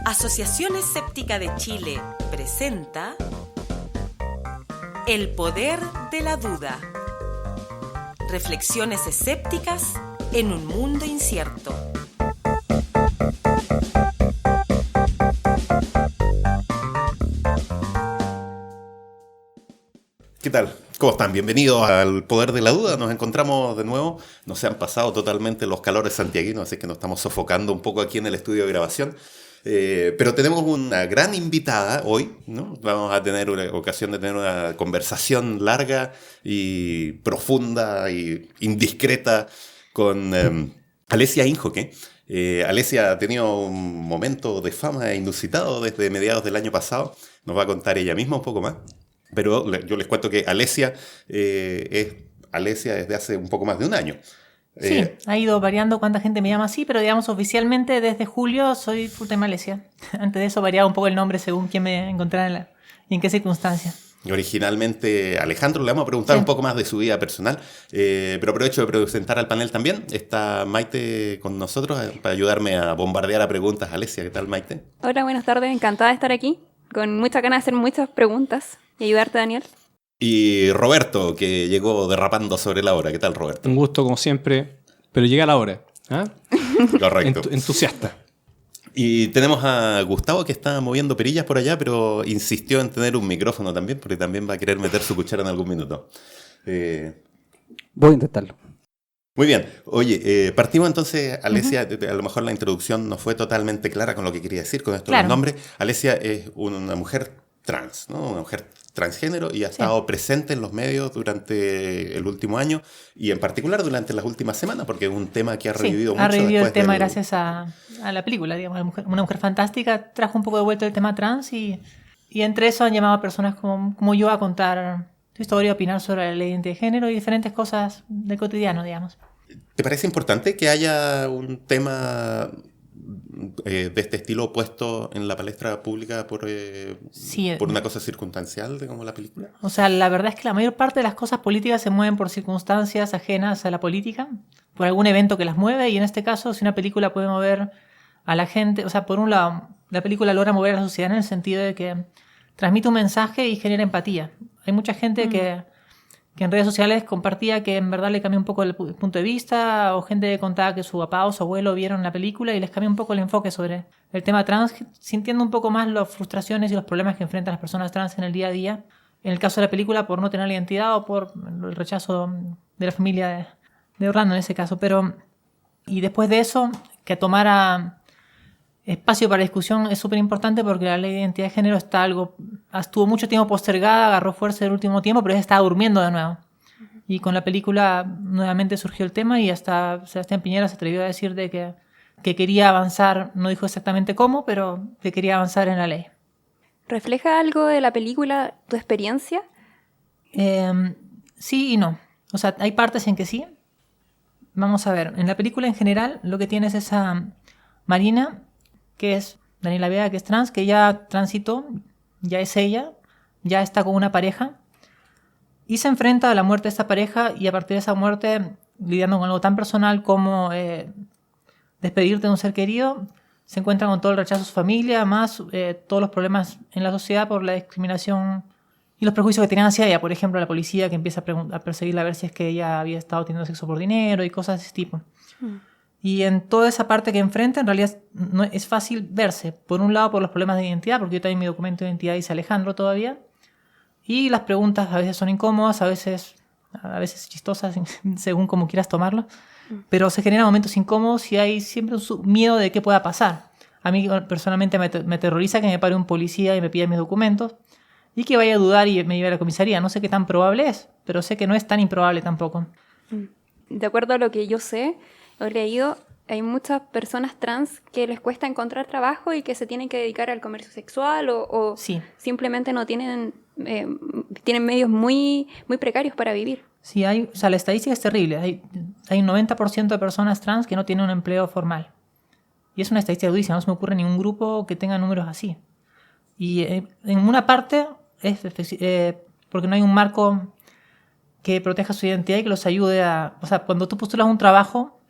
Asociación Escéptica de Chile presenta El Poder de la Duda. Reflexiones escépticas en un mundo incierto. ¿Qué tal? ¿Cómo están? Bienvenidos al Poder de la Duda. Nos encontramos de nuevo. Nos se han pasado totalmente los calores santiaguinos, así que nos estamos sofocando un poco aquí en el estudio de grabación. Pero tenemos una gran invitada hoy, ¿no? Vamos a tener una ocasión de tener una conversación larga y profunda y indiscreta con Alessia Ínjoque. Alessia ha tenido un momento de fama inusitado desde mediados del año pasado. Nos va a contar ella misma un poco más. Pero yo les cuento que Alessia es Alessia desde hace un poco más de un año. Sí, ha ido variando cuánta gente me llama así, pero digamos oficialmente desde julio soy full time Alessia. Antes de eso variaba un poco el nombre según quién me encontrara y en qué circunstancia. Originalmente Alejandro, le vamos a preguntar un poco más de su vida personal, pero aprovecho de presentar al panel también. Está Maite con nosotros para ayudarme a bombardear a preguntas. Alessia, ¿qué tal, Maite? Hola, buenas tardes, encantada de estar aquí, con mucha ganas de hacer muchas preguntas y ayudarte, Daniel. Y Roberto, que llegó derrapando sobre la hora. ¿Qué tal, Roberto? Un gusto, como siempre, pero llega la hora. ¿Ah? Correcto. Entusiasta. Y tenemos a Gustavo, que está moviendo perillas por allá, pero insistió en tener un micrófono también, porque también va a querer meter su cuchara en algún minuto. Voy a intentarlo. Muy bien. Oye, partimos entonces, Alessia, a lo mejor la introducción no fue totalmente clara con lo que quería decir con esto del nombre. Alessia es una mujer trans, ¿no? Una mujer transgénero y ha estado presente en los medios durante el último año y en particular durante las últimas semanas, porque es un tema que ha revivido mucho. Ha revivido el tema gracias a la película, digamos. Una mujer fantástica trajo un poco de vuelta el tema trans y entre eso han llamado a personas como yo a contar su historia, a opinar sobre la identidad de género y diferentes cosas del cotidiano, digamos. ¿Te parece importante que haya un tema de este estilo puesto en la palestra pública por una cosa circunstancial como la película? O sea, la verdad es que la mayor parte de las cosas políticas se mueven por circunstancias ajenas a la política, por algún evento que las mueve, y en este caso, si una película puede mover a la gente, o sea, por un lado, la película logra mover a la sociedad en el sentido de que transmite un mensaje y genera empatía. Hay mucha gente que en redes sociales compartía que en verdad le cambió un poco el punto de vista, o gente que contaba que su papá o su abuelo vieron la película y les cambió un poco el enfoque sobre el tema trans, sintiendo un poco más las frustraciones y los problemas que enfrentan las personas trans en el día a día. En el caso de la película, por no tener la identidad o por el rechazo de la familia de Orlando en ese caso. Y después de eso, que tomara espacio para discusión es súper importante porque la ley de identidad de género estuvo mucho tiempo postergada, agarró fuerza el último tiempo, pero ya estaba durmiendo de nuevo. Y con la película nuevamente surgió el tema y hasta Sebastián Piñera se atrevió a decir de que quería avanzar, no dijo exactamente cómo, pero que quería avanzar en la ley. ¿Refleja algo de la película tu experiencia? Sí y no. O sea, hay partes en que sí. Vamos a ver, en la película en general lo que tienes es a Marina, que es Daniela Vega, que es trans, que ya transitó, ya es ella, ya está con una pareja y se enfrenta a la muerte de esta pareja y a partir de esa muerte, lidiando con algo tan personal como despedirte de un ser querido, se encuentra con todo el rechazo de su familia, más todos los problemas en la sociedad por la discriminación y los prejuicios que tenían hacia ella. Por ejemplo, la policía que empieza a perseguirla a ver si es que ella había estado teniendo sexo por dinero y cosas de ese tipo. Y en toda esa parte que enfrenta, en realidad no es fácil verse. Por un lado, por los problemas de identidad, porque yo también mi documento de identidad dice Alejandro todavía. Y las preguntas a veces son incómodas, a veces chistosas, según como quieras tomarlo. Pero se generan momentos incómodos y hay siempre un miedo de qué pueda pasar. A mí personalmente me aterroriza que me pare un policía y me pida mis documentos y que vaya a dudar y me lleve a la comisaría. No sé qué tan probable es, pero sé que no es tan improbable tampoco. De acuerdo a lo que yo sé, he leído, hay muchas personas trans que les cuesta encontrar trabajo y que se tienen que dedicar al comercio sexual o simplemente no tienen medios muy, muy precarios para vivir. Sí, la estadística es terrible. Hay un 90% de personas trans que no tienen un empleo formal. Y es una estadística durísima, no se me ocurre ningún grupo que tenga números así. Y en una parte porque no hay un marco que proteja su identidad y que los ayude a... O sea, cuando tú postulas un trabajo,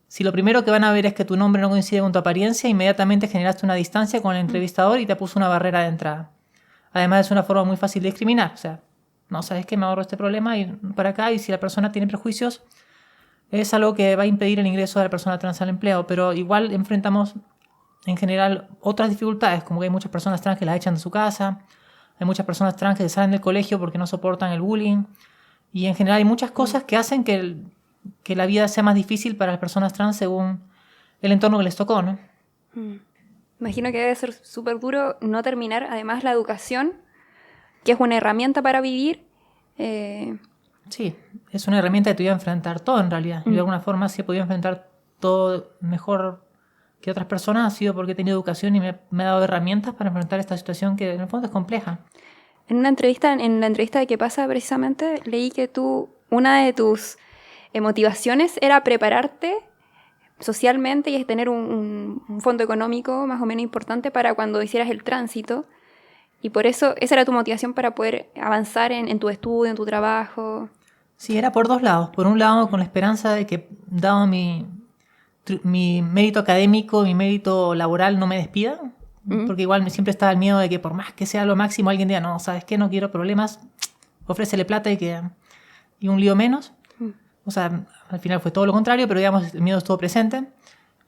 si lo primero que van a ver es que tu nombre no coincide con tu apariencia, inmediatamente generaste una distancia con el entrevistador y te puso una barrera de entrada. Además, es una forma muy fácil de discriminar. O sea, no, ¿sabes qué? Me ahorro este problema y para acá, y si la persona tiene prejuicios, es algo que va a impedir el ingreso de la persona trans al empleo. Pero igual enfrentamos, en general, otras dificultades, como que hay muchas personas trans que las echan de su casa, hay muchas personas trans que salen del colegio porque no soportan el bullying, y en general hay muchas cosas que hacen que la vida sea más difícil para las personas trans según el entorno que les tocó, ¿no? Imagino que debe ser súper duro no terminar, además, la educación, que es una herramienta para vivir. Sí, es una herramienta que te voy a enfrentar todo en realidad. Yo de alguna forma sí he podido enfrentar todo mejor que otras personas, ha sido porque he tenido educación y me ha dado herramientas para enfrentar esta situación que en el fondo es compleja. En la entrevista de ¿Qué pasa? Precisamente leí que una de tus motivaciones era prepararte socialmente y es tener un fondo económico más o menos importante para cuando hicieras el tránsito. Y por eso esa era tu motivación para poder avanzar en tu estudio, en tu trabajo. Sí, era por dos lados. Por un lado, con la esperanza de que, dado mi mérito académico, mi mérito laboral, no me despidan. Porque igual siempre estaba el miedo de que por más que sea lo máximo, alguien diga, no, ¿sabes qué? No quiero problemas, ofrécele plata y un lío menos. O sea, al final fue todo lo contrario, pero digamos, el miedo estuvo presente.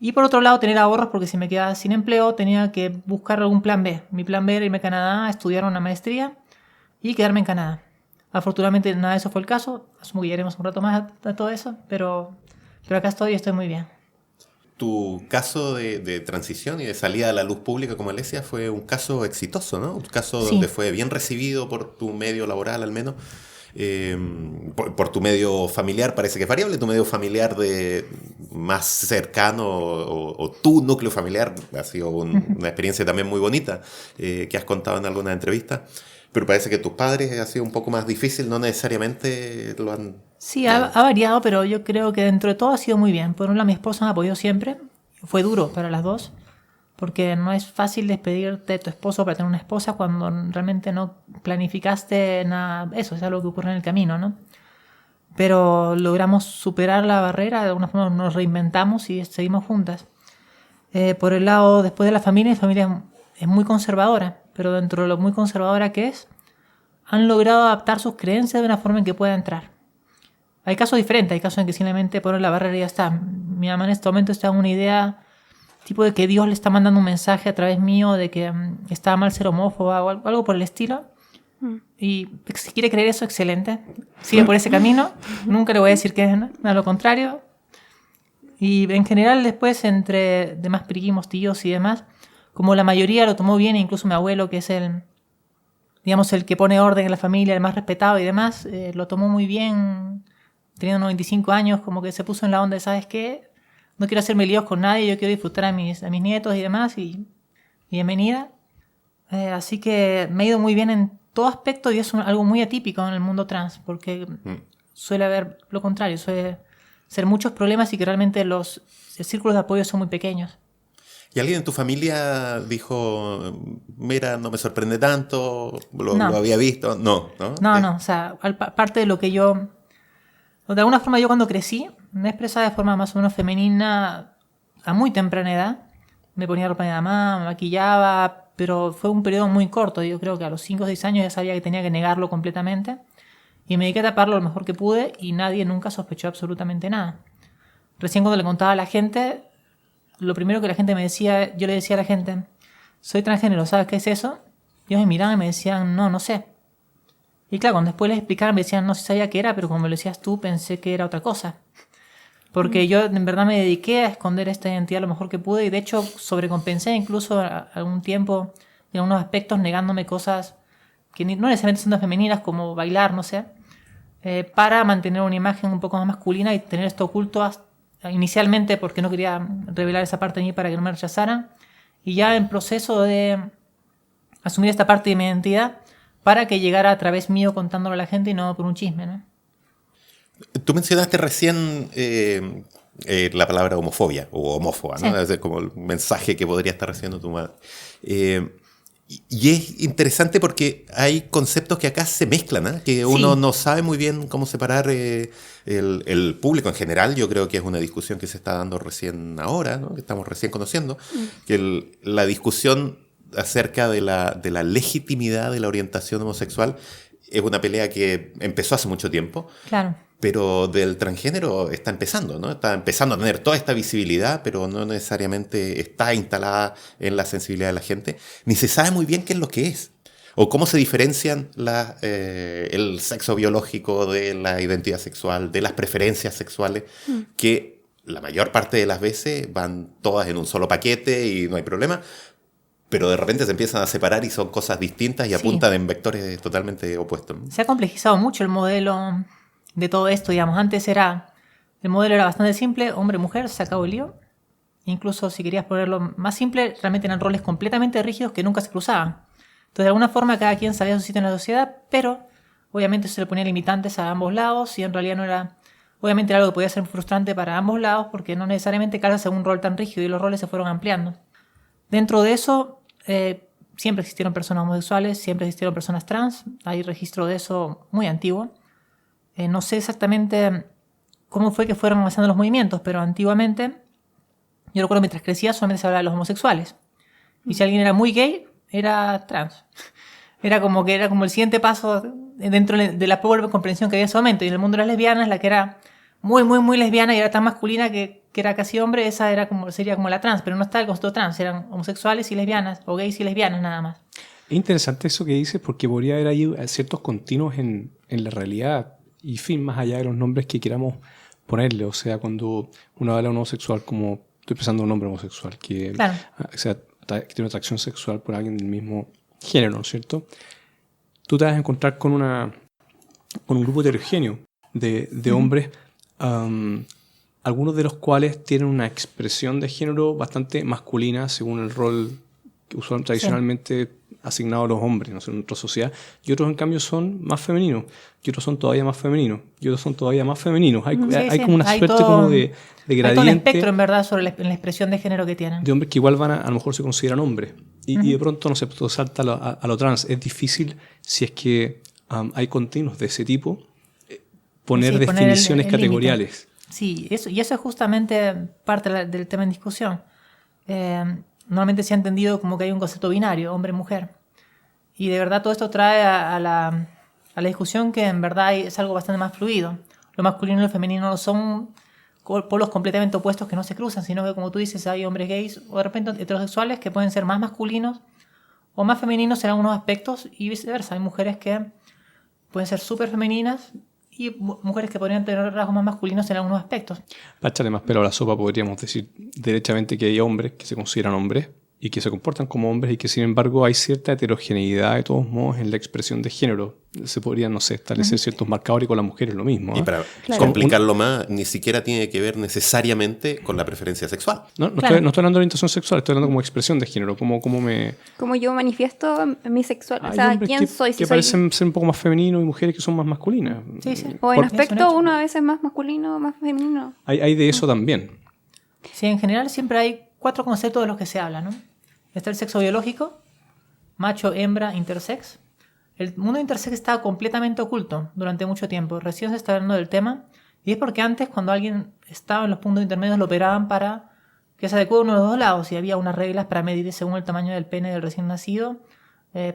Y por otro lado, tener ahorros, porque si me quedaba sin empleo, tenía que buscar algún plan B. Mi plan B era irme a Canadá, estudiar una maestría y quedarme en Canadá. Afortunadamente nada de eso fue el caso. Asumo que llegaremos un rato más a todo eso, pero acá estoy y estoy muy bien. Tu caso de transición y de salida a la luz pública como Alesia fue un caso exitoso, ¿no? Un caso donde fue bien recibido por tu medio laboral al menos, por tu medio familiar, parece que es variable, tu medio familiar más cercano o tu núcleo familiar ha sido una experiencia también muy bonita que has contado en algunas entrevistas. Pero parece que tus padres ha sido un poco más difícil, no necesariamente lo han... Sí, ha variado, pero yo creo que dentro de todo ha sido muy bien. Por un lado, mi esposa me apoyó siempre. Fue duro para las dos, porque no es fácil despedirte de tu esposo para tener una esposa cuando realmente no planificaste nada. Eso es algo que ocurre en el camino, ¿no? Pero logramos superar la barrera, de alguna forma nos reinventamos y seguimos juntas. Por el lado, después de la familia es muy conservadora, pero dentro de lo muy conservadora que es, han logrado adaptar sus creencias de una forma en que pueda entrar. Hay casos diferentes, hay casos en que simplemente ponen la barrera y ya está. Mi mamá en este momento está en una idea tipo de que Dios le está mandando un mensaje a través mío de que está mal ser homófoba o algo por el estilo. Y si quiere creer eso, excelente. Sigue por ese camino. Nunca le voy a decir que es nada, lo contrario. Y en general después, entre demás primos, tíos y demás, como la mayoría lo tomó bien, incluso mi abuelo, que es el que pone orden en la familia, el más respetado y demás, lo tomó muy bien, teniendo 95 años, como que se puso en la onda de, ¿sabes qué? No quiero hacerme líos con nadie, yo quiero disfrutar a mis nietos y demás, y bienvenida. Así que me ha ido muy bien en todo aspecto y es algo muy atípico en el mundo trans, porque suele haber lo contrario, suele ser muchos problemas y que realmente los círculos de apoyo son muy pequeños. ¿Y alguien en tu familia dijo, mira, no me sorprende tanto, lo había visto? No. O sea, parte de lo que yo... De alguna forma yo cuando crecí me expresaba de forma más o menos femenina a muy temprana edad. Me ponía ropa de mamá, me maquillaba, pero fue un periodo muy corto. Yo creo que a los 5 o 6 años ya sabía que tenía que negarlo completamente. Y me dediqué a taparlo lo mejor que pude y nadie nunca sospechó absolutamente nada. Recién cuando le contaba a la gente, lo primero que la gente me decía, yo le decía a la gente, soy transgénero, ¿sabes qué es eso? Ellos me miraban y me decían, no sé. Y claro, cuando después les explicaron me decían, no sé sabía qué era, pero como me lo decías tú, pensé que era otra cosa. Porque yo en verdad me dediqué a esconder esta identidad lo mejor que pude y de hecho sobrecompensé incluso algún tiempo en algunos aspectos negándome cosas que no necesariamente son tan femeninas como bailar, no sé, para mantener una imagen un poco más masculina y tener esto oculto inicialmente porque no quería revelar esa parte de mí para que no me rechazaran y ya en proceso de asumir esta parte de mi identidad para que llegara a través mío contándolo a la gente y no por un chisme, ¿no? Tú mencionaste recién la palabra homofobia o homófoba, ¿no? Sí. Es como el mensaje que podría estar recibiendo tu madre. Y es interesante porque hay conceptos que acá se mezclan, ¿eh? Que uno no sabe muy bien cómo separar el público en general. Yo creo que es una discusión que se está dando recién ahora, ¿no? Que estamos recién conociendo, que la discusión acerca de la legitimidad de la orientación homosexual es una pelea que empezó hace mucho tiempo. Claro. Pero del transgénero está empezando, ¿no? Está empezando a tener toda esta visibilidad, pero no necesariamente está instalada en la sensibilidad de la gente. Ni se sabe muy bien qué es lo que es. O cómo se diferencian el sexo biológico de la identidad sexual, de las preferencias sexuales, que la mayor parte de las veces van todas en un solo paquete y no hay problema. Pero de repente se empiezan a separar y son cosas distintas y apuntan en vectores totalmente opuestos. Se ha complejizado mucho el modelo de todo esto, digamos. Antes el modelo era bastante simple, hombre-mujer, se acabó el lío. Incluso si querías ponerlo más simple, realmente eran roles completamente rígidos que nunca se cruzaban. Entonces, de alguna forma, cada quien sabía su sitio en la sociedad, pero obviamente se le ponía limitantes a ambos lados y en realidad no era... Obviamente era algo que podía ser frustrante para ambos lados porque no necesariamente calza en un rol tan rígido y los roles se fueron ampliando. Dentro de eso, siempre existieron personas homosexuales, siempre existieron personas trans. Hay registro de eso muy antiguo. No sé exactamente cómo fue que fueron avanzando los movimientos, pero antiguamente, yo recuerdo mientras crecía solamente se hablaba de los homosexuales. Y si alguien era muy gay, era trans. Era como el siguiente paso dentro de la pobre comprensión que había en ese momento. Y en el mundo de las lesbianas, la que era muy, muy, muy lesbiana y era tan masculina que era casi hombre, esa sería como la trans, pero no está el concepto trans, eran homosexuales y lesbianas, o gays y lesbianas nada más. Es interesante eso que dices porque podría haber ahí ciertos continuos en la realidad y fin, más allá de los nombres que queramos ponerle. O sea, cuando uno habla de un homosexual, como estoy pensando en un hombre homosexual, que, claro, que tiene atracción sexual por alguien del mismo género, ¿no es cierto? Tú te vas a encontrar con un grupo heterogéneo de hombres, algunos de los cuales tienen una expresión de género bastante masculina según el rol que usualmente tradicionalmente asignado a los hombres, ¿no? En nuestra sociedad, y otros en cambio son más femeninos, y otros son todavía más femeninos, y otros son todavía más femeninos. Hay como una suerte como de gradiente. Hay todo un espectro, en verdad, sobre la expresión de género que tienen. De hombres que igual a lo mejor se consideran hombres, y de pronto, no sé, todo salta a lo trans. Es difícil, si es que hay continuos de ese tipo, poner definiciones categoriales. Sí, y eso es justamente parte del tema en discusión. Normalmente se ha entendido como que hay un concepto binario, hombre-mujer. Y de verdad todo esto trae a la discusión que en verdad es algo bastante más fluido. Lo masculino y lo femenino no son polos completamente opuestos que no se cruzan, sino que, como tú dices, hay hombres gays o de repente heterosexuales que pueden ser más masculinos o más femeninos en algunos aspectos y viceversa. Hay mujeres que pueden ser súper femeninas y mujeres que podrían tener rasgos más masculinos en algunos aspectos. Para echarle más pelo a la sopa, podríamos decir derechamente que hay hombres que se consideran hombres y que se comportan como hombres y que sin embargo hay cierta heterogeneidad de todos modos en la expresión de género. Se podrían, no sé, establecer ciertos marcadores, y con las mujeres lo mismo. Y para complicarlo más, ni siquiera tiene que ver necesariamente con la preferencia sexual. No estoy hablando de orientación sexual, estoy hablando como expresión de género, como yo manifiesto mi sexual, o sea, ¿quién soy? Que parecen ser un poco más femeninos y mujeres que son más masculinas. Sí. O en aspecto uno a veces más masculino, más femenino. Hay de eso también. Sí, en general siempre hay 4 conceptos de los que se habla, ¿no? Está el sexo biológico, macho, hembra, intersex. El mundo intersex estaba completamente oculto durante mucho tiempo. Recién se está hablando del tema. Y es porque antes, cuando alguien estaba en los puntos intermedios, lo operaban para que se adecue a uno de los dos lados. Y había unas reglas para medir según el tamaño del pene del recién nacido.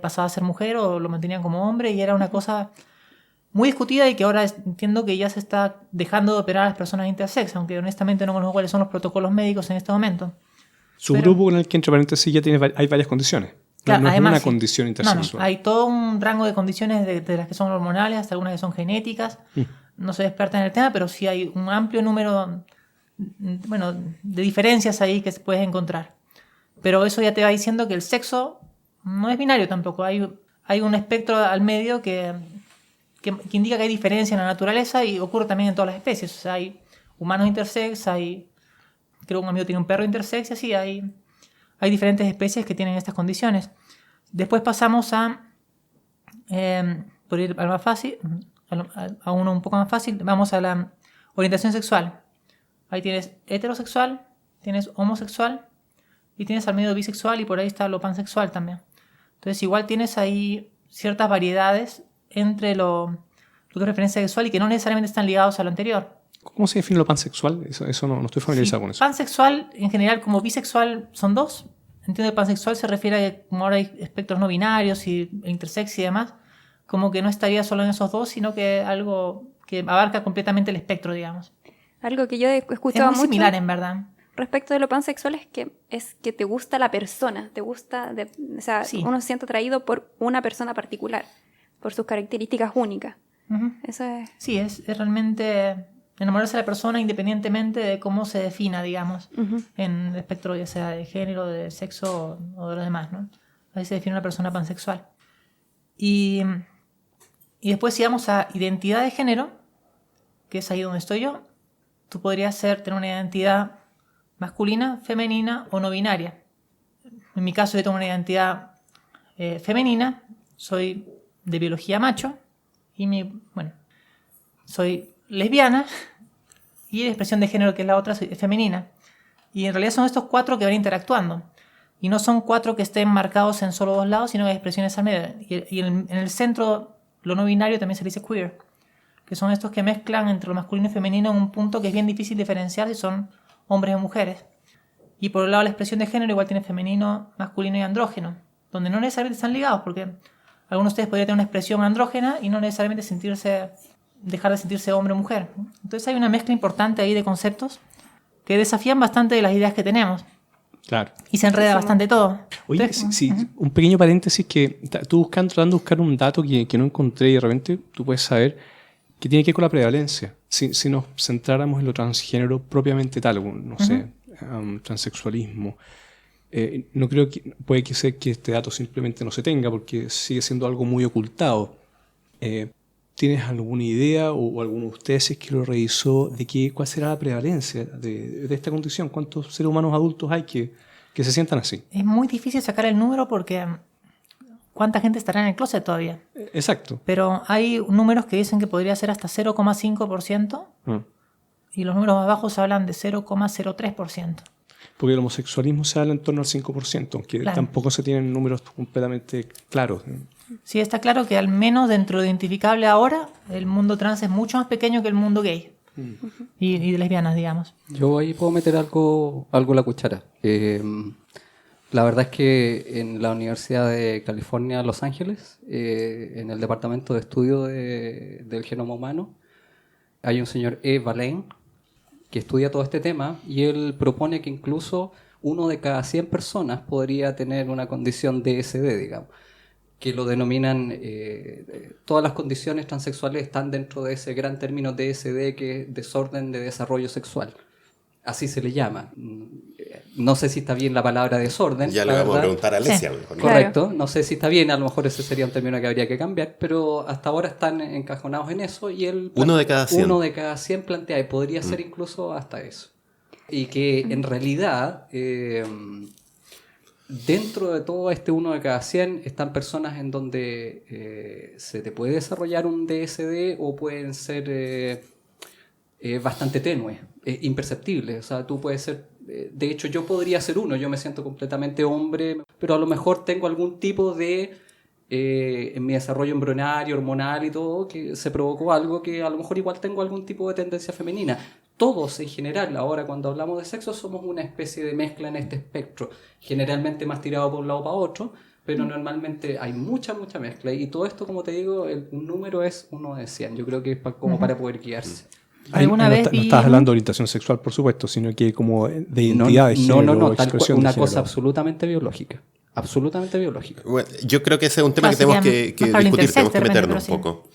Pasaba a ser mujer o lo mantenían como hombre. Y era una cosa muy discutida y que ahora entiendo que ya se está dejando de operar a las personas intersex. Aunque honestamente no conozco cuáles son los protocolos médicos en este momento. Grupo con el que, entre paréntesis, ya hay varias condiciones. Claro, no además, es una condición intersexual. No, hay todo un rango de condiciones de las que son hormonales hasta algunas que son genéticas. No soy experta en el tema, pero sí hay un amplio número de diferencias ahí que se puedes encontrar. Pero eso ya te va diciendo que el sexo no es binario tampoco. Hay un espectro al medio que indica que hay diferencia en la naturaleza y ocurre también en todas las especies. O sea, hay humanos intersex, creo que un amigo tiene un perro intersex y así hay diferentes especies que tienen estas condiciones. Después pasamos por ir al más fácil, a uno un poco más fácil, vamos a la orientación sexual. Ahí tienes heterosexual, tienes homosexual y tienes al medio bisexual y por ahí está lo pansexual también. Entonces igual tienes ahí ciertas variedades entre lo que es preferencia sexual y que no necesariamente están ligados a lo anterior. ¿Cómo se define lo pansexual? Eso no estoy familiarizado con eso. Pansexual, en general, como bisexual, son dos. Entiendo que pansexual se refiere a que como ahora hay espectros no binarios y intersex y demás, como que no estaría solo en esos dos, sino que algo que abarca completamente el espectro, digamos. Algo que yo he escuchado mucho. Es muy similar, en verdad. Respecto de lo pansexual es que te gusta la persona, te gusta, o sea, uno se siente atraído por una persona particular, por sus características únicas. Uh-huh. Eso es... Sí, es realmente enamorarse de la persona independientemente de cómo se defina, digamos, uh-huh, en el espectro ya sea de género, de sexo o de lo demás, ¿no? Ahí se define una persona pansexual. Y después si vamos a identidad de género, que es ahí donde estoy yo, tú podrías tener una identidad masculina, femenina o no binaria. En mi caso yo tengo una identidad femenina, soy de biología macho y soy lesbiana y la expresión de género que es la otra es femenina. Y en realidad son estos 4 que van interactuando. Y no son 4 que estén marcados en solo 2 lados, sino que hay expresiones al medio. Y en el centro, lo no binario también se le dice queer, que son estos que mezclan entre lo masculino y femenino en un punto que es bien difícil diferenciar si son hombres o mujeres. Y por el lado de la expresión de género igual tiene femenino, masculino y andrógeno, donde no necesariamente están ligados, porque algunos de ustedes podrían tener una expresión andrógena y no necesariamente dejar de sentirse hombre o mujer. Entonces hay una mezcla importante ahí de conceptos que desafían bastante de las ideas que tenemos. Claro. Y se enreda bastante todo. Oye, uh-huh, un pequeño paréntesis que tú tratando de buscar un dato que no encontré y de repente tú puedes saber que tiene que ver con la prevalencia. Si nos centráramos en lo transgénero propiamente tal, no sé, transexualismo, no creo que puede ser que este dato simplemente no se tenga porque sigue siendo algo muy ocultado. ¿Tienes alguna idea o alguno de ustedes si es que lo revisó de cuál será la prevalencia de esta condición? ¿Cuántos seres humanos adultos hay que se sientan así? Es muy difícil sacar el número porque ¿cuánta gente estará en el closet todavía? Exacto. Pero hay números que dicen que podría ser hasta 0,5% y los números más bajos hablan de 0,03%. Porque el homosexualismo se habla en torno al 5%, aunque claro, tampoco se tienen números completamente claros. Sí, está claro que al menos dentro de lo identificable ahora, el mundo trans es mucho más pequeño que el mundo gay y de lesbianas, digamos. Yo ahí puedo meter algo en la cuchara. La verdad es que en la Universidad de California, Los Ángeles, en el Departamento de Estudio del Genoma Humano, hay un señor E. Valén que estudia todo este tema y él propone que incluso 1 de cada 100 personas podría tener una condición DSD, digamos, que lo denominan, todas las condiciones transexuales están dentro de ese gran término DSD, que es desorden de desarrollo sexual. Así se le llama. No sé si está bien la palabra desorden. Ya le vamos a preguntar a Alesia. Sí. Correcto. Claro. No sé si está bien. A lo mejor ese sería un término que habría que cambiar. Pero hasta ahora están encajonados en eso. Y él 1 de cada 100. 1 de cada 100 plantea. Y podría ser incluso hasta eso. Y que en realidad, dentro de todo este 1 de cada 100, están personas en donde se te puede desarrollar un DSD o pueden ser... bastante tenue, imperceptible. O sea, tú puedes ser... de hecho, yo podría ser uno. Yo me siento completamente hombre, pero a lo mejor tengo algún tipo de... en mi desarrollo embrionario, hormonal y todo, que se provocó algo que a lo mejor igual tengo algún tipo de tendencia femenina. Todos en general, ahora cuando hablamos de sexo, somos una especie de mezcla en este espectro. Generalmente más tirado por un lado para otro, pero normalmente hay mucha mezcla. Y todo esto, como te digo, el número es 1 de 100. Yo creo que es como para poder guiarse. ¿Alguna vez no estás hablando de orientación sexual, por supuesto, sino que como de identidad de género. No, una cosa absolutamente biológica. Absolutamente biológica. Bueno, yo creo que ese es un tema que tenemos que discutir, tenemos que meternos un poco.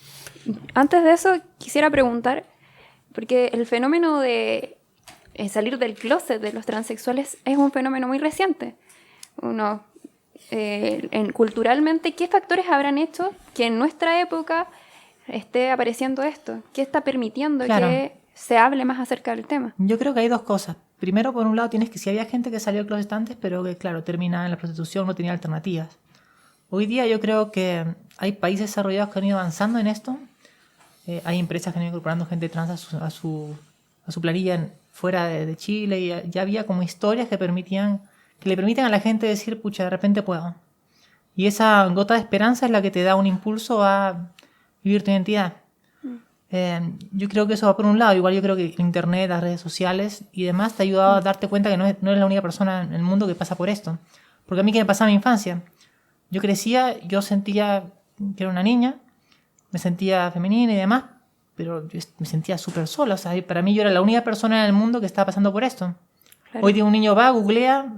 Antes de eso, quisiera preguntar, porque el fenómeno de salir del closet de los transexuales es un fenómeno muy reciente. Culturalmente, ¿qué factores habrán hecho que en nuestra época esté apareciendo esto? ¿Qué está permitiendo que se hable más acerca del tema? Yo creo que hay dos cosas. Primero, por un lado, tienes que si había gente que salió del closet antes, pero que, claro, termina en la prostitución, no tenía alternativas. Hoy día yo creo que hay países desarrollados que han ido avanzando en esto. Hay empresas que han ido incorporando gente trans a su planilla fuera de Chile, y ya había como historias que le permiten a la gente decir, pucha, de repente puedo. Y esa gota de esperanza es la que te da un impulso a vivir tu identidad. Yo creo que eso va por un lado. Igual yo creo que Internet, las redes sociales y demás te ha ayudado a darte cuenta que no eres la única persona en el mundo que pasa por esto. Porque a mí, ¿qué me pasaba en mi infancia? Yo crecía, yo sentía que era una niña, me sentía femenina y demás, pero yo me sentía súper sola. O sea, para mí yo era la única persona en el mundo que estaba pasando por esto. Claro. Hoy día un niño va, googlea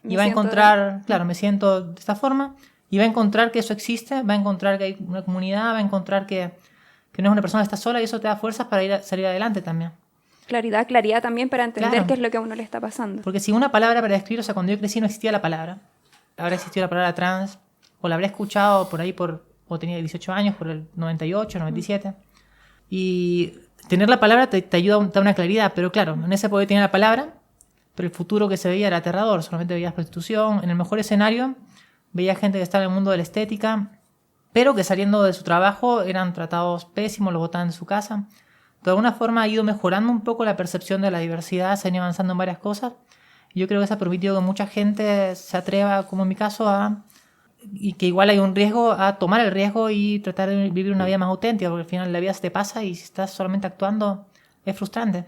y va a encontrar, claro, me siento de esta forma, y va a encontrar que eso existe, va a encontrar que hay una comunidad, va a encontrar que no es una persona que está sola, y eso te da fuerzas para salir adelante también. Claridad también para entender qué es lo que a uno le está pasando. Porque si una palabra para describir, o sea, cuando yo crecí no existía la palabra. Habrá existido la palabra trans, o la habré escuchado por ahí, o tenía 18 años, por el 98, 97. Y tener la palabra te ayuda, te da una claridad, pero claro, en ese época tenía la palabra, pero el futuro que se veía era aterrador. Solamente veías prostitución. En el mejor escenario veía gente que estaba en el mundo de la estética, pero que saliendo de su trabajo eran tratados pésimos, los botaban de su casa. De alguna forma ha ido mejorando un poco la percepción de la diversidad, se han ido avanzando en varias cosas. Y yo creo que eso ha permitido que mucha gente se atreva, como en mi caso, y que igual hay un riesgo a tomar el riesgo y tratar de vivir una vida más auténtica, porque al final la vida se te pasa y si estás solamente actuando es frustrante.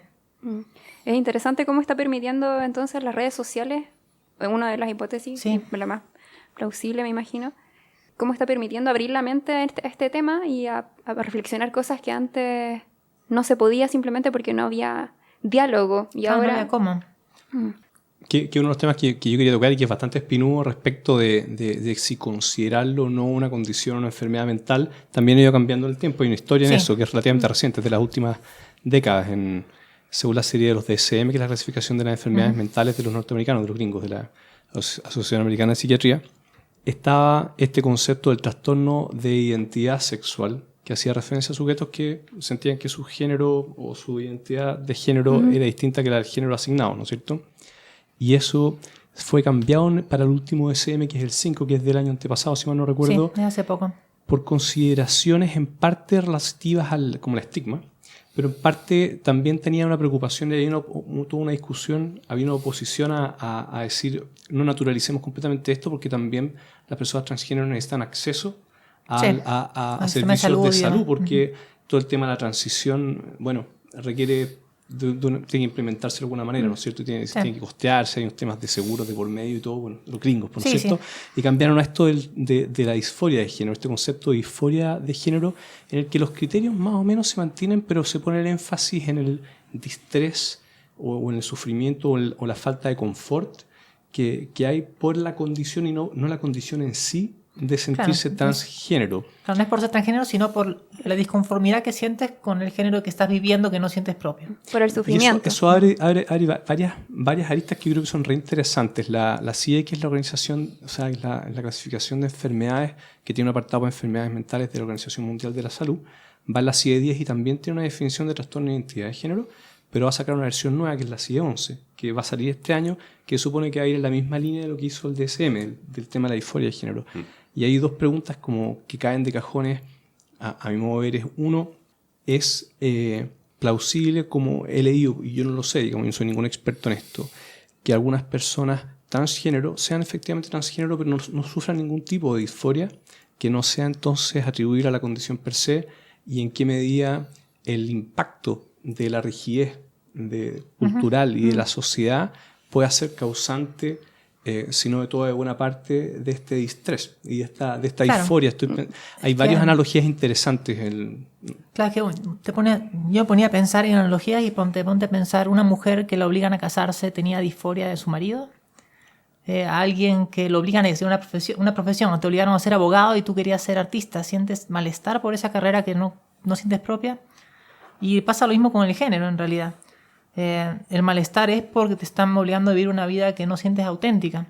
Es interesante cómo está permitiendo entonces las redes sociales, una de las hipótesis, sí, la más plausible me imagino, cómo está permitiendo abrir la mente a este tema y a reflexionar cosas que antes no se podía simplemente porque no había diálogo. Y ahora no había cómo. Que uno de los temas que yo quería tocar y que es bastante espinudo respecto de si considerarlo o no una condición o una enfermedad mental, también ha ido cambiando en el tiempo. Hay una historia en eso que es relativamente reciente, de las últimas décadas, según la serie de los DSM, que es la clasificación de las enfermedades mentales de los norteamericanos, de los gringos, de la Asociación Americana de Psiquiatría, estaba este concepto del trastorno de identidad sexual, que hacía referencia a sujetos que sentían que su género o su identidad de género era distinta que la del género asignado, ¿no es cierto? Y eso fue cambiado para el último DSM, que es el 5, que es del año antepasado, si mal no recuerdo. Sí, de hace poco. Por consideraciones en parte relativas como el estigma, pero en parte también tenía una preocupación, y tuvo una discusión, había una oposición a decir no naturalicemos completamente esto, porque también las personas transgénero necesitan acceso a servicios de salud, porque todo el tema de la transición, bueno, requiere tiene que implementarse de alguna manera, ¿no es cierto? Tiene que costearse, hay unos temas de seguros de por medio y todo, bueno, los gringos, ¿no es cierto? Y cambiaron a esto de la disforia de género, este concepto de disforia de género, en el que los criterios más o menos se mantienen, pero se pone el énfasis en el distrés o en el sufrimiento o la falta de confort que hay por la condición y no la condición en sí de sentirse transgénero. Claro, no es por ser transgénero, sino por la disconformidad que sientes con el género que estás viviendo, que no sientes propio. Por el sufrimiento. Y eso abre varias aristas que yo creo que son reinteresantes. La CIE, que es la organización, o sea, la clasificación de enfermedades, que tiene un apartado de enfermedades mentales de la Organización Mundial de la Salud, va en la CIE 10 y también tiene una definición de trastorno de identidad de género, pero va a sacar una versión nueva que es la CIE 11, que va a salir este año, que supone que va a ir en la misma línea de lo que hizo el DSM, del tema de la disforia de género. Y hay dos preguntas como que caen de cajones, a mi modo de ver. Uno, es plausible, como he leído, y yo no lo sé, digamos, yo no soy ningún experto en esto, que algunas personas transgénero sean efectivamente transgénero, pero no sufran ningún tipo de disforia, que no sea entonces atribuir a la condición per se, y en qué medida el impacto de la rigidez cultural y de la sociedad puede ser causante, sino de toda de buena parte, de este distrés y de esta disforia. Hay varias analogías interesantes. Claro, que yo me ponía a pensar en analogías y ponte a pensar una mujer que la obligan a casarse, tenía disforia de su marido. A alguien que lo obligan a hacer una profesión, te obligaron a ser abogado y tú querías ser artista, sientes malestar por esa carrera que no sientes propia. Y pasa lo mismo con el género, en realidad. El malestar es porque te están obligando a vivir una vida que no sientes auténtica.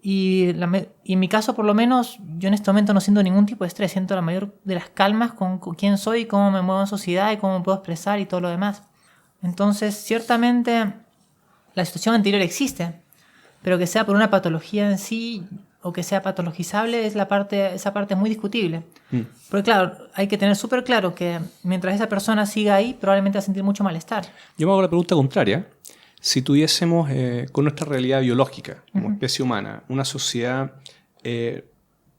Y en mi caso, por lo menos, yo en este momento no siento ningún tipo de estrés. Siento la mayor de las calmas con quién soy, cómo me muevo en sociedad y cómo me puedo expresar y todo lo demás. Entonces, ciertamente, la situación anterior existe, pero que sea por una patología en sí o que sea patologizable, esa parte es muy discutible. Porque claro, hay que tener súper claro que mientras esa persona siga ahí, probablemente va a sentir mucho malestar. Yo me hago la pregunta contraria. Si tuviésemos con nuestra realidad biológica, como especie humana, una sociedad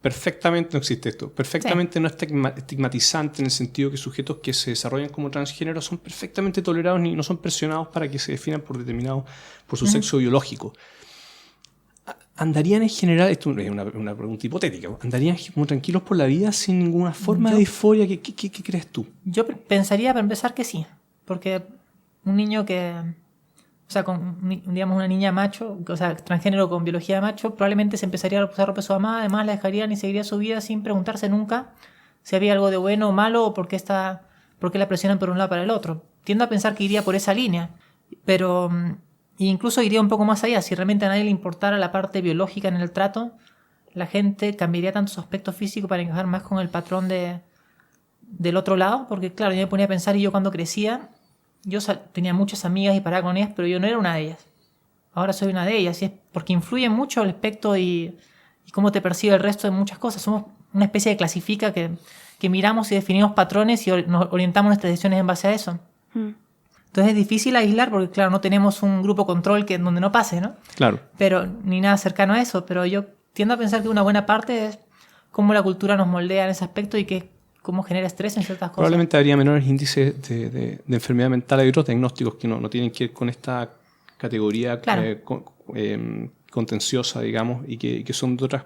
perfectamente, no existe esto, perfectamente no estigmatizante en el sentido que sujetos que se desarrollan como transgénero son perfectamente tolerados y no son presionados para que se definan por su sexo biológico. ¿Andarían en general, esto es una pregunta hipotética, ¿andarían como tranquilos por la vida sin ninguna forma de disforia? ¿Qué crees tú? Yo pensaría, para empezar, que sí. Porque un niño que... O sea, digamos una niña macho, o sea, transgénero con biología de macho, probablemente se empezaría a usar ropa de su mamá, además la dejarían y seguiría su vida sin preguntarse nunca si había algo de bueno o malo o por qué la presionan por un lado para el otro. Tiendo a pensar que iría por esa línea, pero incluso iría un poco más allá. Si realmente a nadie le importara la parte biológica en el trato, la gente cambiaría tanto su aspecto físico para encajar más con el patrón del otro lado, porque claro, yo me ponía a pensar, y yo cuando crecía, yo tenía muchas amigas y paraba con ellas, pero yo no era una de ellas. Ahora soy una de ellas, y es porque influye mucho el aspecto y cómo te percibe el resto de muchas cosas. Somos una especie de clasifica que miramos y definimos patrones y nos orientamos nuestras decisiones en base a eso. Entonces es difícil aislar porque, claro, no tenemos un grupo control donde no pase, ¿no? Claro. Pero ni nada cercano a eso. Pero yo tiendo a pensar que una buena parte es cómo la cultura nos moldea en ese aspecto y cómo genera estrés en ciertas cosas. Probablemente habría menores índices de enfermedad mental. Hay otros diagnósticos que no tienen que ver con esta categoría contenciosa, digamos, y que son de otros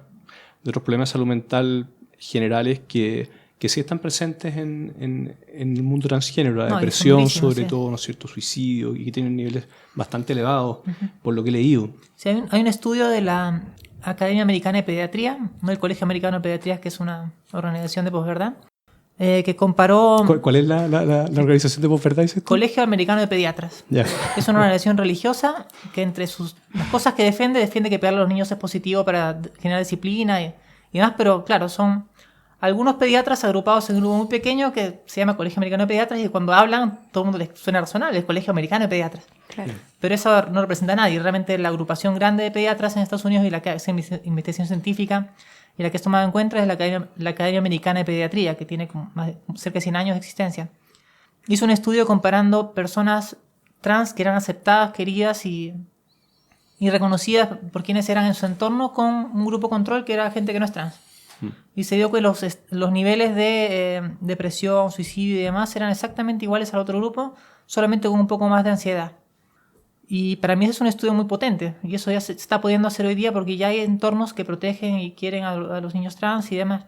problemas de salud mental generales que sí están presentes en el mundo transgénero. La depresión, sobre todo, ¿no es cierto? Suicidio, y que tienen niveles bastante elevados, por lo que he leído. Sí, hay un estudio de la Academia Americana de Pediatría, no del Colegio Americano de Pediatría, que es una organización de posverdad, que comparó... ¿Cuál es la organización de posverdad? Colegio Americano de Pediatras. Yeah. Es una organización religiosa que entre las cosas que defiende que pegarle a los niños es positivo para generar disciplina y demás, pero claro, son algunos pediatras agrupados en un grupo muy pequeño que se llama Colegio Americano de Pediatras, y cuando hablan todo el mundo les suena razonable, el Colegio Americano de Pediatras. Claro. Pero eso no representa a nadie. Realmente la agrupación grande de pediatras en Estados Unidos y la que hace investigación científica y la que es tomada en cuenta es la Academia Americana de Pediatría, que tiene cerca de 100 años de existencia. Hizo un estudio comparando personas trans que eran aceptadas, queridas y reconocidas por quienes eran en su entorno con un grupo control que era gente que no es trans. Y se dio que los niveles de depresión, suicidio y demás eran exactamente iguales al otro grupo, solamente con un poco más de ansiedad. Y para mí ese es un estudio muy potente, y eso ya se está pudiendo hacer hoy día porque ya hay entornos que protegen y quieren a los niños trans y demás.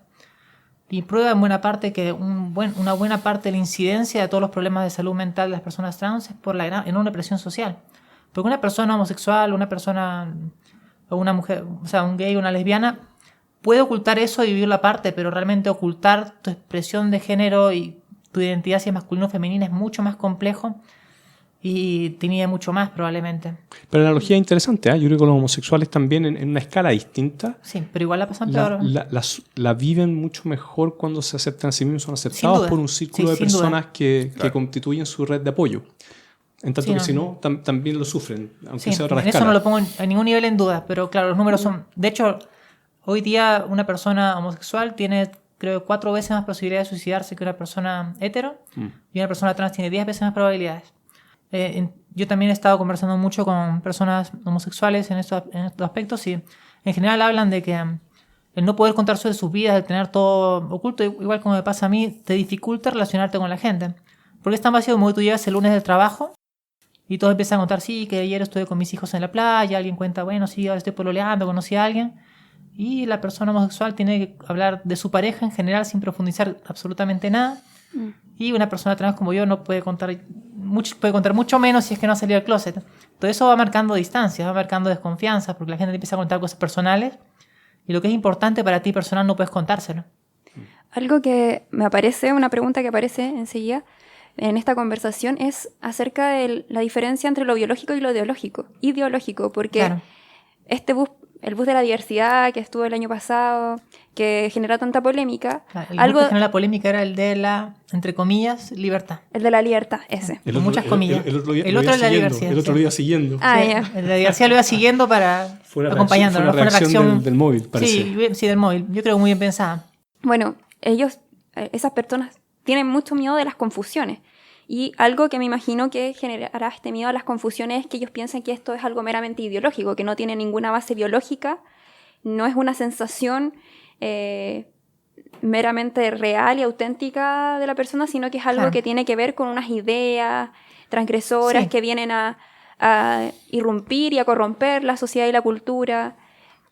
Y prueba en buena parte que una buena parte de la incidencia de todos los problemas de salud mental de las personas trans es por la enorme presión social. Porque una persona homosexual, una persona o una mujer, o sea, un gay o una lesbiana, puede ocultar eso y vivir la parte, pero realmente ocultar tu expresión de género y tu identidad si es masculino o femenina es mucho más complejo y tenía mucho más probablemente. Pero la analogía es interesante, ¿eh? Yo creo que los homosexuales también en una escala distinta. Sí, pero igual la pasan peor. La viven mucho mejor cuando se aceptan a sí mismos, son aceptados por un círculo de personas que constituyen su red de apoyo. En tanto que si no, también lo sufren, aunque sea otra escala. Eso no lo pongo en ningún nivel en duda, pero claro, los números son... De hecho, hoy día una persona homosexual tiene, creo, 4 veces más posibilidades de suicidarse que una persona hetero, y una persona trans tiene 10 veces más probabilidades. Yo también he estado conversando mucho con personas homosexuales en estos aspectos, y en general hablan de que el no poder contar sobre sus vidas, el tener todo oculto, igual como me pasa a mí, te dificulta relacionarte con la gente. Porque es tan vacío como que tú llegas el lunes del trabajo y todos empiezan a contar, sí, que ayer estuve con mis hijos en la playa, alguien cuenta, bueno, sí, ahora estoy pololeando, conocí a alguien, y la persona homosexual tiene que hablar de su pareja en general sin profundizar absolutamente nada. Y una persona trans como yo no puede contar mucho menos si es que no ha salido del closet. Todo eso va marcando distancias, va marcando desconfianza, porque la gente te empieza a contar cosas personales y lo que es importante para ti personal no puedes contárselo. Algo que me aparece, una pregunta que aparece enseguida en esta conversación es acerca de la diferencia entre lo biológico y lo ideológico, porque claro, el bus de la diversidad que estuvo el año pasado, que generó tanta polémica. Claro, el bus que generó la polémica era el de la, entre comillas, libertad. El de la libertad, ese. Con muchas comillas. El otro de la diversidad. El otro lo iba siguiendo. Ya. El de la diversidad lo iba siguiendo acompañándolo. Fue una reacción del móvil, parece. Sí, del móvil. Yo creo muy bien pensada. Bueno, esas personas tienen mucho miedo de las confusiones. Y algo que me imagino que generará este miedo a las confusiones es que ellos piensan que esto es algo meramente ideológico, que no tiene ninguna base biológica no es una sensación meramente real y auténtica de la persona, sino que es algo que tiene que ver con unas ideas transgresoras que vienen a irrumpir y a corromper la sociedad y la cultura.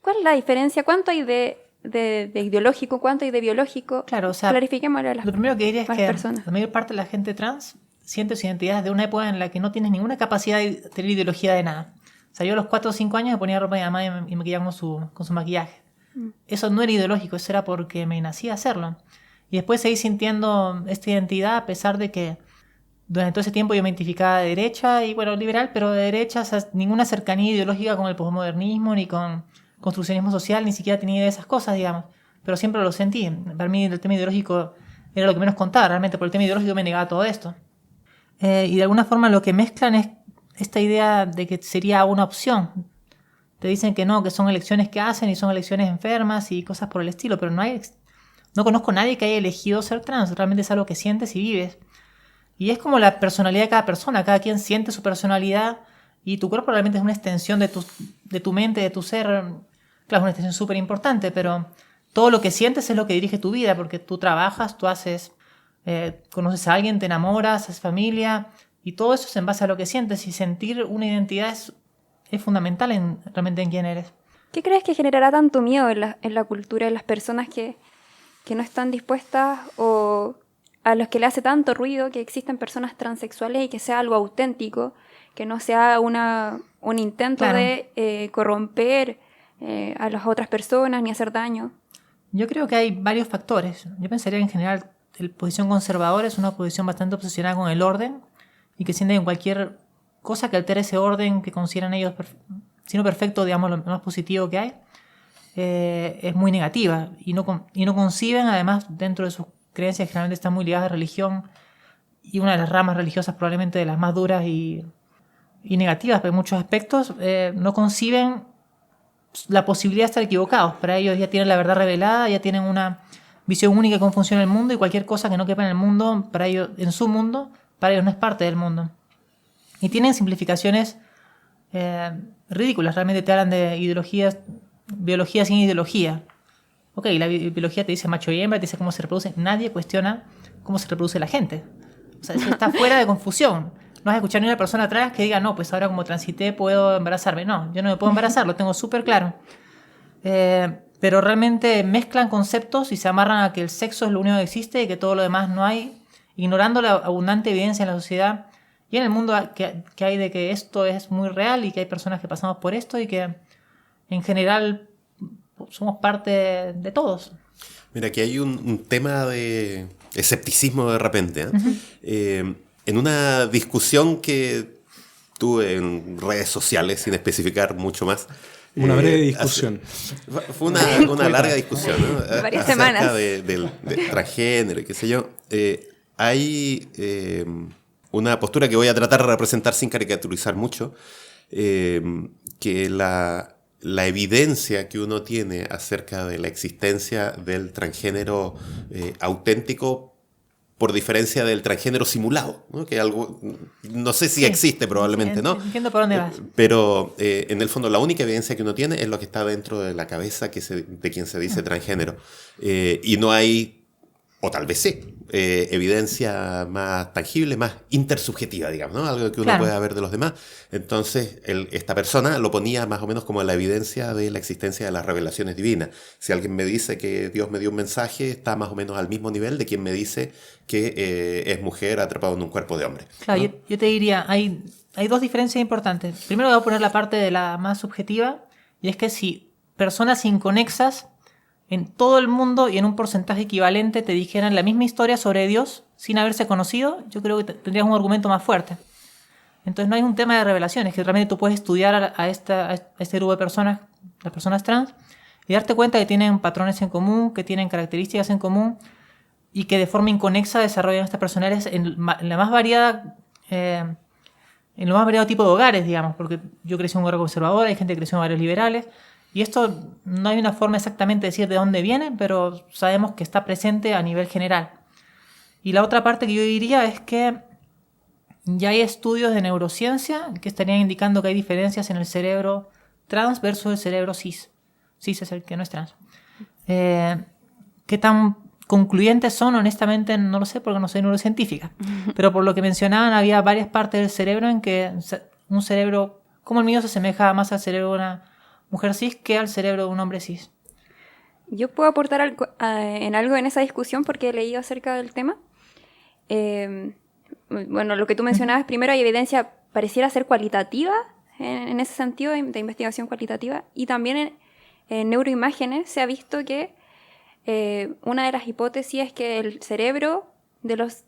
¿Cuál es la diferencia? ¿Cuánto hay de ideológico? ¿Cuánto hay de biológico? Claro, o sea, clarifiquémoslo a las lo primero que diría es que personas. La mayor parte de la gente trans siente su identidad de una época en la que no tienes ninguna capacidad de tener ideología de nada. O sea, yo a los 4 o 5 años me ponía ropa de mamá y me maquillaba con su maquillaje. Eso no era ideológico, eso era porque me nacía hacerlo. Y después seguí sintiendo esta identidad a pesar de que durante todo ese tiempo yo me identificaba de derecha y bueno, liberal, pero de derecha, o sea, ninguna cercanía ideológica con el posmodernismo ni con construccionismo social, ni siquiera tenía de esas cosas, digamos. Pero siempre lo sentí. Para mí el tema ideológico era lo que menos contaba, realmente por el tema ideológico me negaba todo esto. Y de alguna forma lo que mezclan es esta idea de que sería una opción. Te dicen que no, que son elecciones que hacen y son elecciones enfermas y cosas por el estilo, pero no conozco a nadie que haya elegido ser trans, realmente es algo que sientes y vives. Y es como la personalidad de cada persona, cada quien siente su personalidad y tu cuerpo realmente es una extensión de tu mente, de tu ser. Claro, es una extensión súper importante, pero todo lo que sientes es lo que dirige tu vida, porque tú trabajas, tú haces, conoces a alguien, te enamoras, haces familia, y todo eso es en base a lo que sientes, y sentir una identidad es fundamental realmente en quién eres. ¿Qué crees que generará tanto miedo en la cultura de las personas que no están dispuestas o a los que le hace tanto ruido que existen personas transexuales y que sea algo auténtico, que no sea un intento de corromper a las otras personas ni hacer daño? Yo creo que hay varios factores. Yo pensaría que en general la posición conservadora es una posición bastante obsesionada con el orden y que sienten que cualquier cosa que altere ese orden que consideran ellos, si no perfecto, digamos, lo más positivo que hay, es muy negativa y no conciben, además, dentro de sus creencias que generalmente están muy ligadas a religión y una de las ramas religiosas probablemente de las más duras y negativas en muchos aspectos, no conciben la posibilidad de estar equivocados. Para ellos ya tienen la verdad revelada, ya tienen una visión única de cómo funciona el mundo y cualquier cosa que no quepa en el mundo, para ellos, en su mundo, para ellos no es parte del mundo. Y tienen simplificaciones ridículas, realmente te hablan de ideologías, biología sin ideología. Ok, la biología te dice macho y hembra, te dice cómo se reproduce, nadie cuestiona cómo se reproduce la gente. O sea, eso está fuera de confusión. No vas a escuchar ni una persona atrás que diga, no, pues ahora como transité puedo embarazarme. No, yo no me puedo embarazar, lo tengo súper claro. Pero realmente mezclan conceptos y se amarran a que el sexo es lo único que existe y que todo lo demás no hay, ignorando la abundante evidencia en la sociedad y en el mundo que hay de que esto es muy real y que hay personas que pasamos por esto y que en general somos parte de todos. Mira, aquí hay un tema de escepticismo de repente. En una discusión que tuve en redes sociales, sin especificar mucho más. Una breve discusión. Fue una larga discusión, ¿no? Varias acerca semanas. del transgénero y qué sé yo. Hay una postura que voy a tratar de representar sin caricaturizar mucho, que la evidencia que uno tiene acerca de la existencia del transgénero auténtico, por diferencia del transgénero simulado, ¿no? Que algo, no sé si existe probablemente, ¿no? Entiendo por dónde vas. Pero en el fondo la única evidencia que uno tiene es lo que está dentro de la cabeza de quien se dice transgénero. Y no hay, o tal vez sí, evidencia más tangible, más intersubjetiva, digamos, ¿no? Algo que uno pueda ver de los demás. Entonces, esta persona lo ponía más o menos como la evidencia de la existencia de las revelaciones divinas. Si alguien me dice que Dios me dio un mensaje, está más o menos al mismo nivel de quien me dice que es mujer atrapado en un cuerpo de hombre. Claro, ¿no? yo te diría, hay dos diferencias importantes. Primero voy a poner la parte de la más subjetiva, y es que si personas inconexas en todo el mundo y en un porcentaje equivalente te dijeran la misma historia sobre Dios sin haberse conocido, yo creo que tendrías un argumento más fuerte. Entonces no hay un tema de revelaciones, que realmente tú puedes estudiar a este grupo de personas, las personas trans, y darte cuenta que tienen patrones en común, que tienen características en común, y que de forma inconexa desarrollan estas personalidades en la más variada, en lo más variado tipo de hogares, digamos, porque yo crecí en un hogar conservador, hay gente que creció en hogares liberales, y esto no hay una forma exactamente de decir de dónde viene, pero sabemos que está presente a nivel general. Y la otra parte que yo diría es que ya hay estudios de neurociencia que estarían indicando que hay diferencias en el cerebro trans versus el cerebro cis. cis es el que no es trans. ¿Qué tan concluyentes son? Honestamente no lo sé porque no soy neurocientífica. Pero por lo que mencionaban, había varias partes del cerebro en que un cerebro como el mío se asemeja más al cerebro de una mujer cis que al cerebro de un hombre cis. Yo puedo aportar algo en esa discusión porque he leído acerca del tema. Bueno, lo que tú mencionabas, primero hay evidencia pareciera ser cualitativa en ese sentido de investigación cualitativa, y también en neuroimágenes se ha visto que una de las hipótesis es que el cerebro de los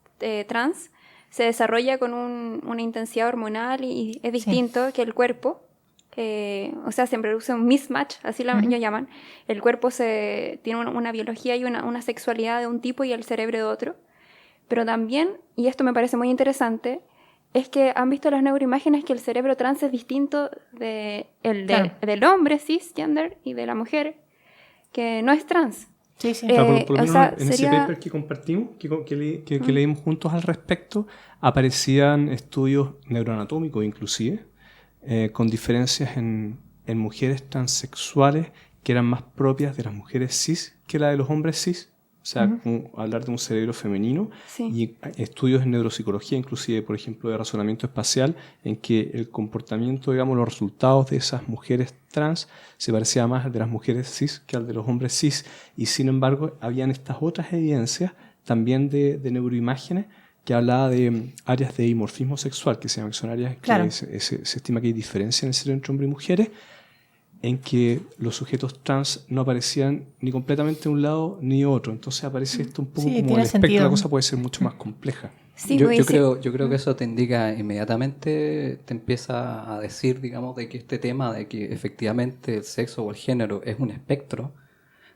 trans se desarrolla con una intensidad hormonal y es distinto que el cuerpo. O sea, se produce un mismatch, así lo llaman. El cuerpo tiene una biología y una sexualidad de un tipo y el cerebro de otro. Pero también, y esto me parece muy interesante, es que han visto las neuroimágenes que el cerebro trans es distinto del hombre cisgender y de la mujer que no es trans. Sí, sí. Claro, por lo menos en ese paper que compartimos, que leímos juntos al respecto, aparecían estudios neuroanatómicos inclusive, con diferencias en mujeres transexuales que eran más propias de las mujeres cis que la de los hombres cis. O sea, hablar de un cerebro femenino. Sí. Y estudios en neuropsicología, inclusive, por ejemplo, de razonamiento espacial, en que el comportamiento, digamos, los resultados de esas mujeres trans se parecía más al de las mujeres cis que al de los hombres cis. Y sin embargo, habían estas otras evidencias también de neuroimágenes que hablaba de áreas de dimorfismo sexual, que se son áreas que se estima que hay diferencia en el cerebro entre hombres y mujeres, en que los sujetos trans no aparecían ni completamente de un lado ni otro. Entonces aparece esto un poco como el espectro de la cosa puede ser mucho más compleja. Sí, yo creo que eso te indica inmediatamente, te empieza a decir, digamos, de que este tema de que efectivamente el sexo o el género es un espectro,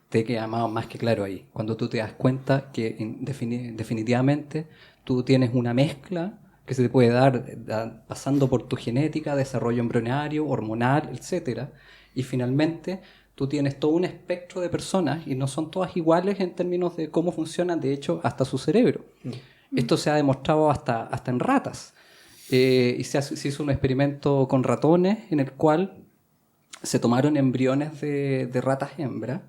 te queda más que claro ahí. Cuando tú te das cuenta que definitivamente tú tienes una mezcla que se te puede dar pasando por tu genética, desarrollo embrionario, hormonal, etcétera, y finalmente tú tienes todo un espectro de personas y no son todas iguales en términos de cómo funcionan, de hecho, hasta su cerebro. Esto se ha demostrado hasta en ratas. Y se hizo un experimento con ratones en el cual se tomaron embriones de ratas hembra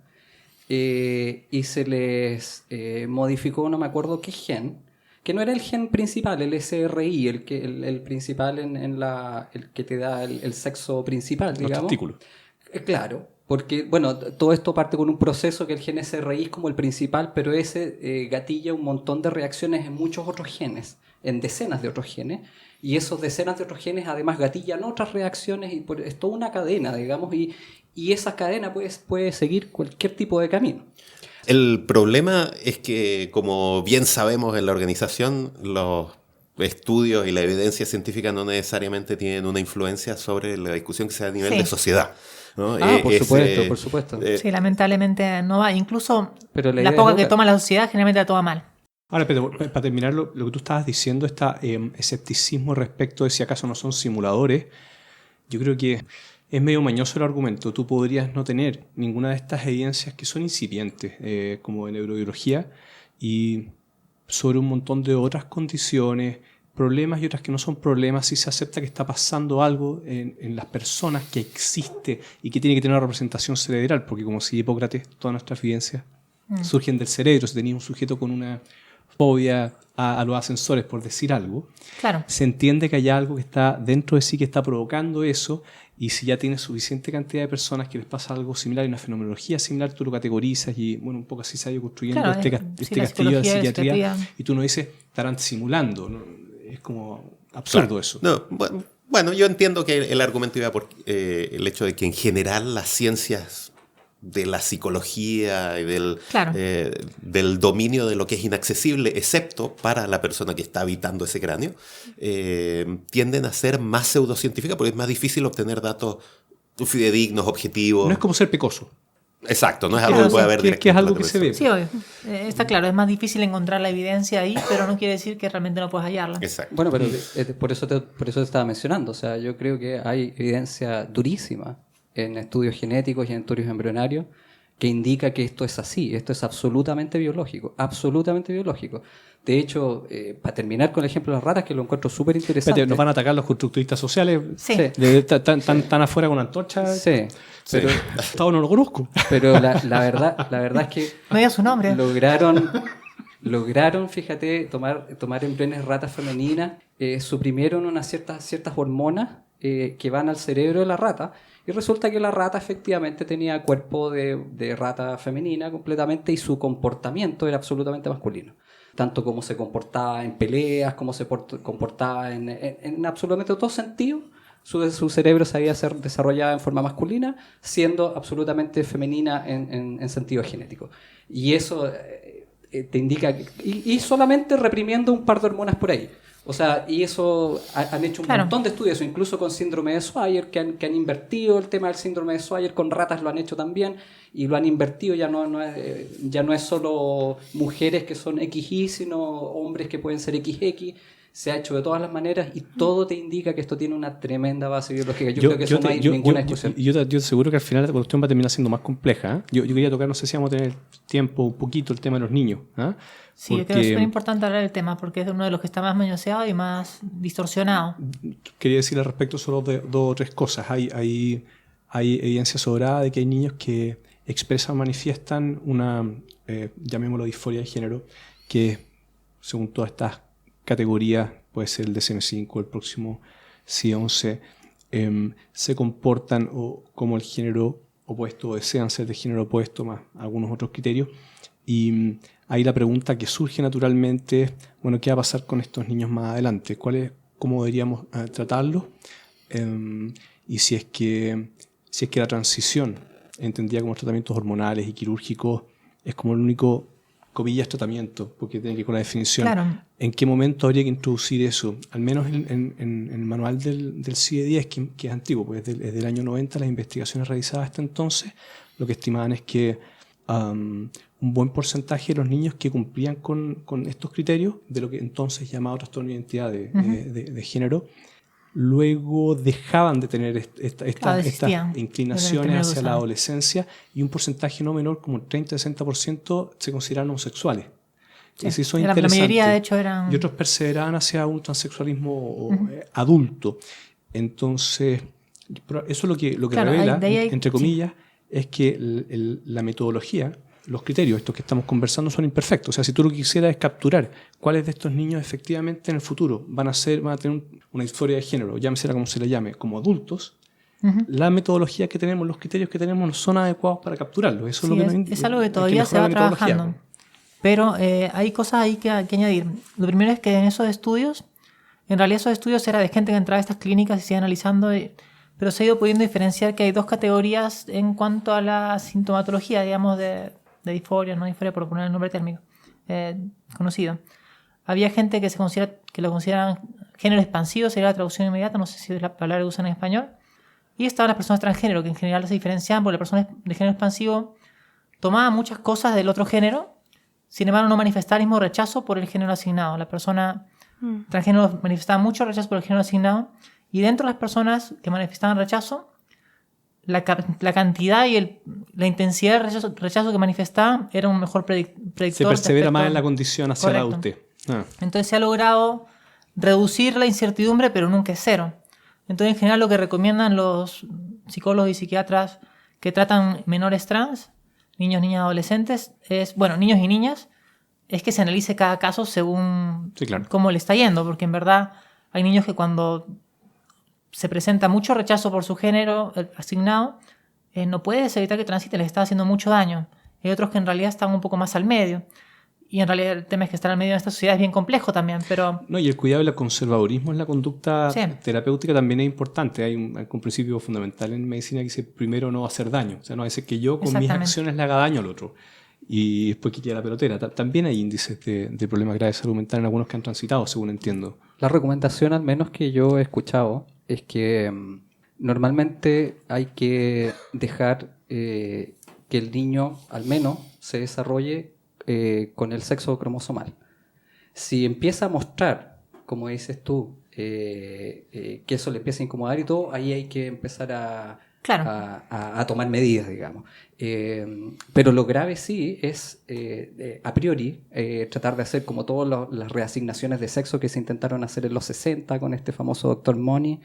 y se les modificó, no me acuerdo qué gen, que no era el gen principal, el SRI, el principal el que te da el sexo principal, digamos. Los testículos. Claro, porque bueno, todo esto parte con un proceso que el gen SRI es como el principal, pero ese gatilla un montón de reacciones en muchos otros genes, en decenas de otros genes, y esos decenas de otros genes además gatillan otras reacciones, y es toda una cadena, digamos, y esa cadena puede seguir cualquier tipo de camino. El problema es que, como bien sabemos en la organización, los estudios y la evidencia científica no necesariamente tienen una influencia sobre la discusión que se da a nivel de sociedad, ¿no? Por supuesto. Sí, lamentablemente no va. Incluso pero la poca que toma la sociedad generalmente la toma mal. Ahora, pero para terminar lo que tú estabas diciendo, escepticismo respecto de si acaso no son simuladores, yo creo que es medio mañoso el argumento. Tú podrías no tener ninguna de estas evidencias que son incipientes, como de neurobiología, y sobre un montón de otras condiciones, problemas y otras que no son problemas, si se acepta que está pasando algo en las personas, que existe y que tiene que tener una representación cerebral, porque como si Hipócrates, todas nuestras evidencias surgen del cerebro. Si tenía un sujeto con una fobia a los ascensores, por decir algo, claro, se entiende que hay algo que está dentro de sí que está provocando eso, y si ya tienes suficiente cantidad de personas que les pasa algo similar y una fenomenología similar, tú lo categorizas y bueno, un poco así se ha ido construyendo este castillo de psiquiatría, y tú no dices, estarán simulando, ¿no? Es como absurdo eso. No, bueno, yo entiendo que el argumento iba por el hecho de que en general las ciencias de la psicología y del dominio de lo que es inaccesible, excepto para la persona que está habitando ese cráneo, tienden a ser más pseudocientíficas porque es más difícil obtener datos fidedignos, objetivos. No es como ser pecoso. Exacto, no es algo que puede haber directamente. Que es algo que se ve. Sí, obvio. Está claro, es más difícil encontrar la evidencia ahí, pero no quiere decir que realmente no puedas hallarla. Exacto. Bueno, pero por eso te estaba mencionando. O sea, yo creo que hay evidencia durísima en estudios genéticos y en estudios embrionarios que indica que esto es así. Esto es absolutamente biológico. Absolutamente biológico. De hecho, para terminar con el ejemplo de las ratas, que lo encuentro súper interesante. ¿Nos van a atacar los constructivistas sociales? Sí. ¿Tan afuera con antorchas? Sí. Pero, Gustavo no lo conozco. Pero la verdad es que no diga su nombre. Lograron, fíjate, tomar embriones de ratas femeninas, suprimieron unas ciertas hormonas que van al cerebro de la rata, y resulta que la rata efectivamente tenía cuerpo de rata femenina completamente, y su comportamiento era absolutamente masculino. Tanto como se comportaba en peleas, como se comportaba en absolutamente todo sentido. Su cerebro se había desarrollado en forma masculina, siendo absolutamente femenina en sentido genético. Y eso te indica... Y solamente reprimiendo un par de hormonas por ahí. O sea, y eso han hecho un montón de estudios, incluso con síndrome de Swyer, que han invertido el tema del síndrome de Swyer, con ratas lo han hecho también, y lo han invertido, ya no es solo mujeres que son XY, sino hombres que pueden ser XX. Se ha hecho de todas las maneras y todo te indica que esto tiene una tremenda base biológica. Yo creo que eso no hay ninguna discusión. Yo te aseguro que al final la cuestión va a terminar siendo más compleja. ¿Eh? Yo quería tocar, no sé si vamos a tener tiempo, un poquito el tema de los niños. ¿Eh? Sí, yo creo que es súper importante hablar del tema porque es uno de los que está más manoseado y más distorsionado. Quería decir al respecto solo de 2 o 3 cosas. Hay evidencia sobrada de que hay niños que expresan o manifiestan una, llamémoslo disforia de género, que según todas estas categorías, puede ser el DSM-5, el próximo C11, se comportan como el género opuesto, o desean ser de género opuesto, más algunos otros criterios. Y ahí la pregunta que surge naturalmente es, bueno, ¿qué va a pasar con estos niños más adelante? ¿Cómo deberíamos tratarlos? Y si es que la transición, entendida como tratamientos hormonales y quirúrgicos, es como el único, comillas, tratamiento, porque tiene que ir con la definición. Claro. ¿En qué momento habría que introducir eso? Al menos en el manual del CIE-10, que es antiguo, pues es del año 90, las investigaciones realizadas hasta entonces, lo que estimaban es que un buen porcentaje de los niños que cumplían con estos criterios, de lo que entonces llamaba trastorno de identidad de género, luego dejaban de tener estas inclinaciones hacia la adolescencia, y un porcentaje no menor, como el 30-60%, se consideraban homosexuales. Sí. Eso es la mayoría, de hecho, eran... Y otros perseveraban hacia un transexualismo adulto. Entonces, eso es lo que revela, entre comillas, es que la metodología, los criterios, estos que estamos conversando, son imperfectos. O sea, si tú lo que quisieras es capturar cuáles de estos niños efectivamente en el futuro van a tener una disforia de género, llámesela como se le llame, como adultos, la metodología que tenemos, los criterios que tenemos no son adecuados para capturarlos. Eso es algo que todavía se va trabajando. Pero hay cosas ahí que añadir. Lo primero es que en esos estudios, en realidad esos estudios era de gente que entraba a estas clínicas y se iba analizando, pero se ha ido pudiendo diferenciar que hay 2 categorías en cuanto a la sintomatología, digamos, de disforia, no disforia por poner el nombre técnico conocido. Había gente que lo consideran género expansivo, sería la traducción inmediata, no sé si es la palabra que usan en español. Y estaban las personas transgénero, que en general se diferenciaban porque la persona de género expansivo tomaba muchas cosas del otro género, sin embargo no manifestaba el mismo rechazo por el género asignado. La persona transgénero manifestaba mucho rechazo por el género asignado, y dentro de las personas que manifestaban rechazo, la cantidad y la intensidad del rechazo que manifestaban era un mejor predictor. Se persevera más en la condición hacia la adultez. Entonces se ha logrado reducir la incertidumbre, pero nunca es cero. Entonces, en general, lo que recomiendan los psicólogos y psiquiatras que tratan menores trans, niños, niñas, adolescentes, niños y niñas, es que se analice cada caso según cómo le está yendo, porque en verdad hay niños que cuando se presenta mucho rechazo por su género asignado, no puedes evitar que transite, les está haciendo mucho daño. Hay otros que en realidad están un poco más al medio. Y en realidad el tema es que estar al medio de esta sociedad es bien complejo también, pero... No, y el cuidado y el conservadurismo en la conducta terapéutica también es importante. Hay un principio fundamental en medicina que dice primero no hacer daño. O sea, no es que yo con mis acciones le haga daño al otro y después quite la pelotera. También hay índices de problemas graves de salud mental en algunos que han transitado, según entiendo. La recomendación, al menos que yo he escuchado, es que normalmente hay que dejar que el niño al menos se desarrolle con el sexo cromosomal. Si empieza a mostrar, como dices tú, que eso le empieza a incomodar y todo, ahí hay que empezar a a tomar medidas, digamos. Pero lo grave sí es, a priori, tratar de hacer como todas las reasignaciones de sexo que se intentaron hacer en los 60 con este famoso Dr. Money,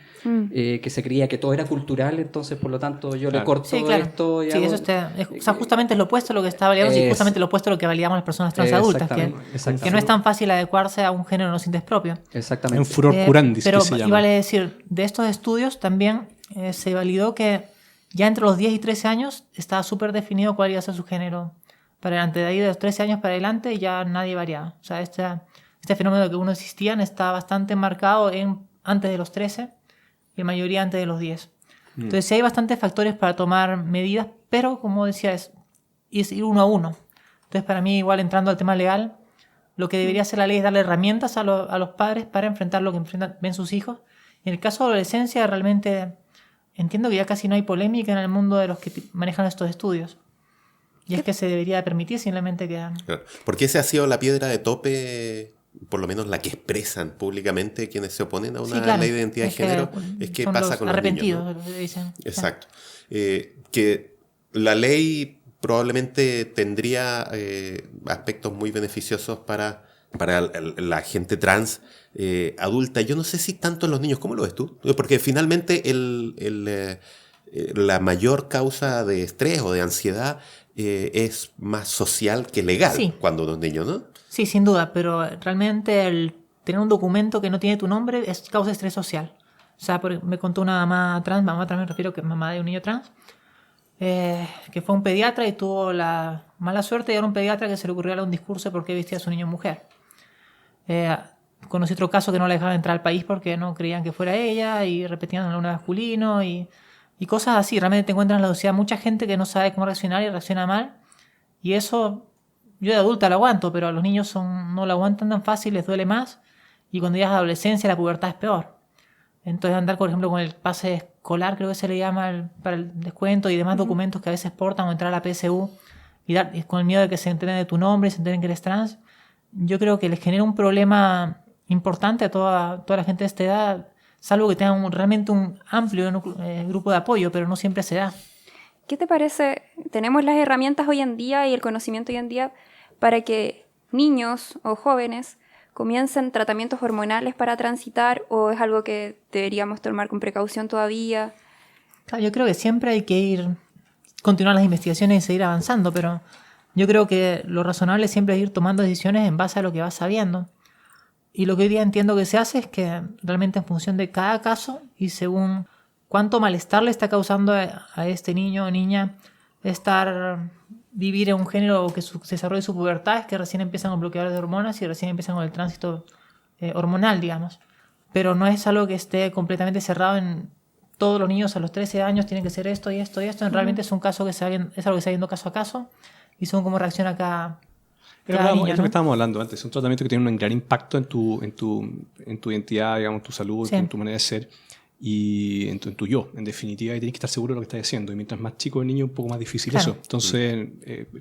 que se creía que todo era cultural, entonces por lo tanto yo le corto esto. Y eso justamente es lo opuesto a lo que está validando y justamente lo opuesto a lo que validamos las personas trans adultas, que no es tan fácil adecuarse a un género no sin despropio. Exactamente. Un furor curandis, pero que se llama. Y vale decir, de estos estudios también se validó que ya entre los 10 y 13 años estaba súper definido cuál iba a ser su género para adelante. De ahí de los 13 años para adelante ya nadie variaba. O sea, este fenómeno de que uno existían está bastante marcado antes de los 13 y la mayoría antes de los 10. Entonces sí hay bastantes factores para tomar medidas, pero como decía, es ir uno a uno. Entonces para mí, igual entrando al tema legal, lo que debería hacer la ley es darle herramientas a los padres para enfrentar lo que ven sus hijos. Y en el caso de la adolescencia realmente entiendo que ya casi no hay polémica en el mundo de los que manejan estos estudios. Y es que se debería permitir simplemente que... Claro. Porque esa ha sido la piedra de tope, por lo menos la que expresan públicamente quienes se oponen a una ley de identidad de género, es que pasa con los niños, ¿no? Dicen. Exacto. Que la ley probablemente tendría aspectos muy beneficiosos para la gente trans adulta. Yo no sé si tanto en los niños. ¿Cómo lo ves tú? Porque finalmente la mayor causa de estrés o de ansiedad es más social que legal cuando uno es niño, ¿no? Sí, sin duda, pero realmente el tener un documento que no tiene tu nombre es causa de estrés social. O sea, me contó una mamá trans me refiero que mamá de un niño trans, que fue un pediatra y tuvo la mala suerte de ir a un pediatra que se le ocurrió darle un discurso de por qué vestía a su niño mujer. Conocí otro caso que no la dejaban entrar al país porque no creían que fuera ella y repetían el nombre masculino y cosas así. Realmente te encuentras en la sociedad mucha gente que no sabe cómo reaccionar y reacciona mal, y eso yo de adulta lo aguanto, pero a los niños no lo aguantan tan fácil, les duele más, y cuando llegas a la adolescencia la pubertad es peor. Entonces andar, por ejemplo, con el pase escolar, creo que se le llama para el descuento y demás documentos que a veces portan, o entrar a la PSU y con el miedo de que se enteren de tu nombre y se enteren que eres trans, yo creo que les genera un problema importante a toda la gente de esta edad, salvo que tengan realmente un amplio grupo de apoyo, pero no siempre se da. ¿Qué te parece? Tenemos las herramientas hoy en día y el conocimiento hoy en día para que niños o jóvenes comiencen tratamientos hormonales para transitar, o es algo que deberíamos tomar con precaución todavía? Claro, yo creo que siempre hay que continuar las investigaciones y seguir avanzando, pero yo creo que lo razonable siempre es ir tomando decisiones en base a lo que vas sabiendo. Y lo que hoy día entiendo que se hace es que realmente en función de cada caso y según cuánto malestar le está causando a este niño o niña vivir en un género que se desarrolle su pubertad, es que recién empiezan con bloqueadores de hormonas y recién empiezan con el tránsito hormonal, digamos. Pero no es algo que esté completamente cerrado en todos los niños a los 13 años tienen que ser esto y esto y esto. Realmente es un caso es algo que se va viendo caso a caso y según cómo reacciona cada niño, es lo que estábamos hablando antes. Es un tratamiento que tiene un gran impacto en tu identidad, digamos, en tu salud, en tu manera de ser y en tu yo, en definitiva, y tienes que estar seguro de lo que estás haciendo. Y mientras más chico el niño, un poco más difícil eso. Entonces,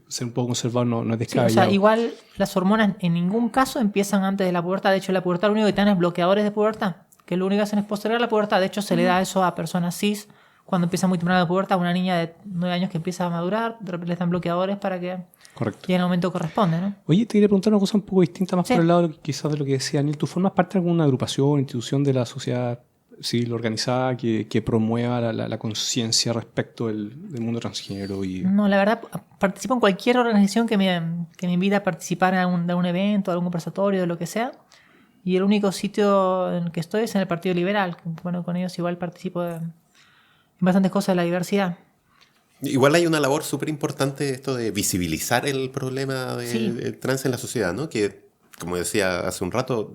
ser un poco conservador no es descabellado. Sí, o sea, igual las hormonas en ningún caso empiezan antes de la pubertad. De hecho, la pubertad lo único que te dan es bloqueadores de pubertad, que lo único que hacen es postergar la pubertad. De hecho, se le da eso a personas cis cuando empieza muy temprano la pubertad. A una niña de 9 años que empieza a madurar, de repente les dan bloqueadores para que llegue el momento que corresponde, ¿no? Oye, te quería preguntar una cosa un poco distinta, más por el lado quizás de lo que decía Daniel. ¿Tú formas parte de alguna agrupación, institución de la sociedad civil organizada que promueva la conciencia respecto del mundo transgénero? No, la verdad, participo en cualquier organización que me invite a participar en algún evento, algún conversatorio, de lo que sea. Y el único sitio en el que estoy es en el Partido Liberal. Bueno, con ellos igual participo en bastantes cosas de la diversidad. Igual hay una labor súper importante esto de visibilizar el problema de trans en la sociedad, ¿no? Que, como decía hace un rato,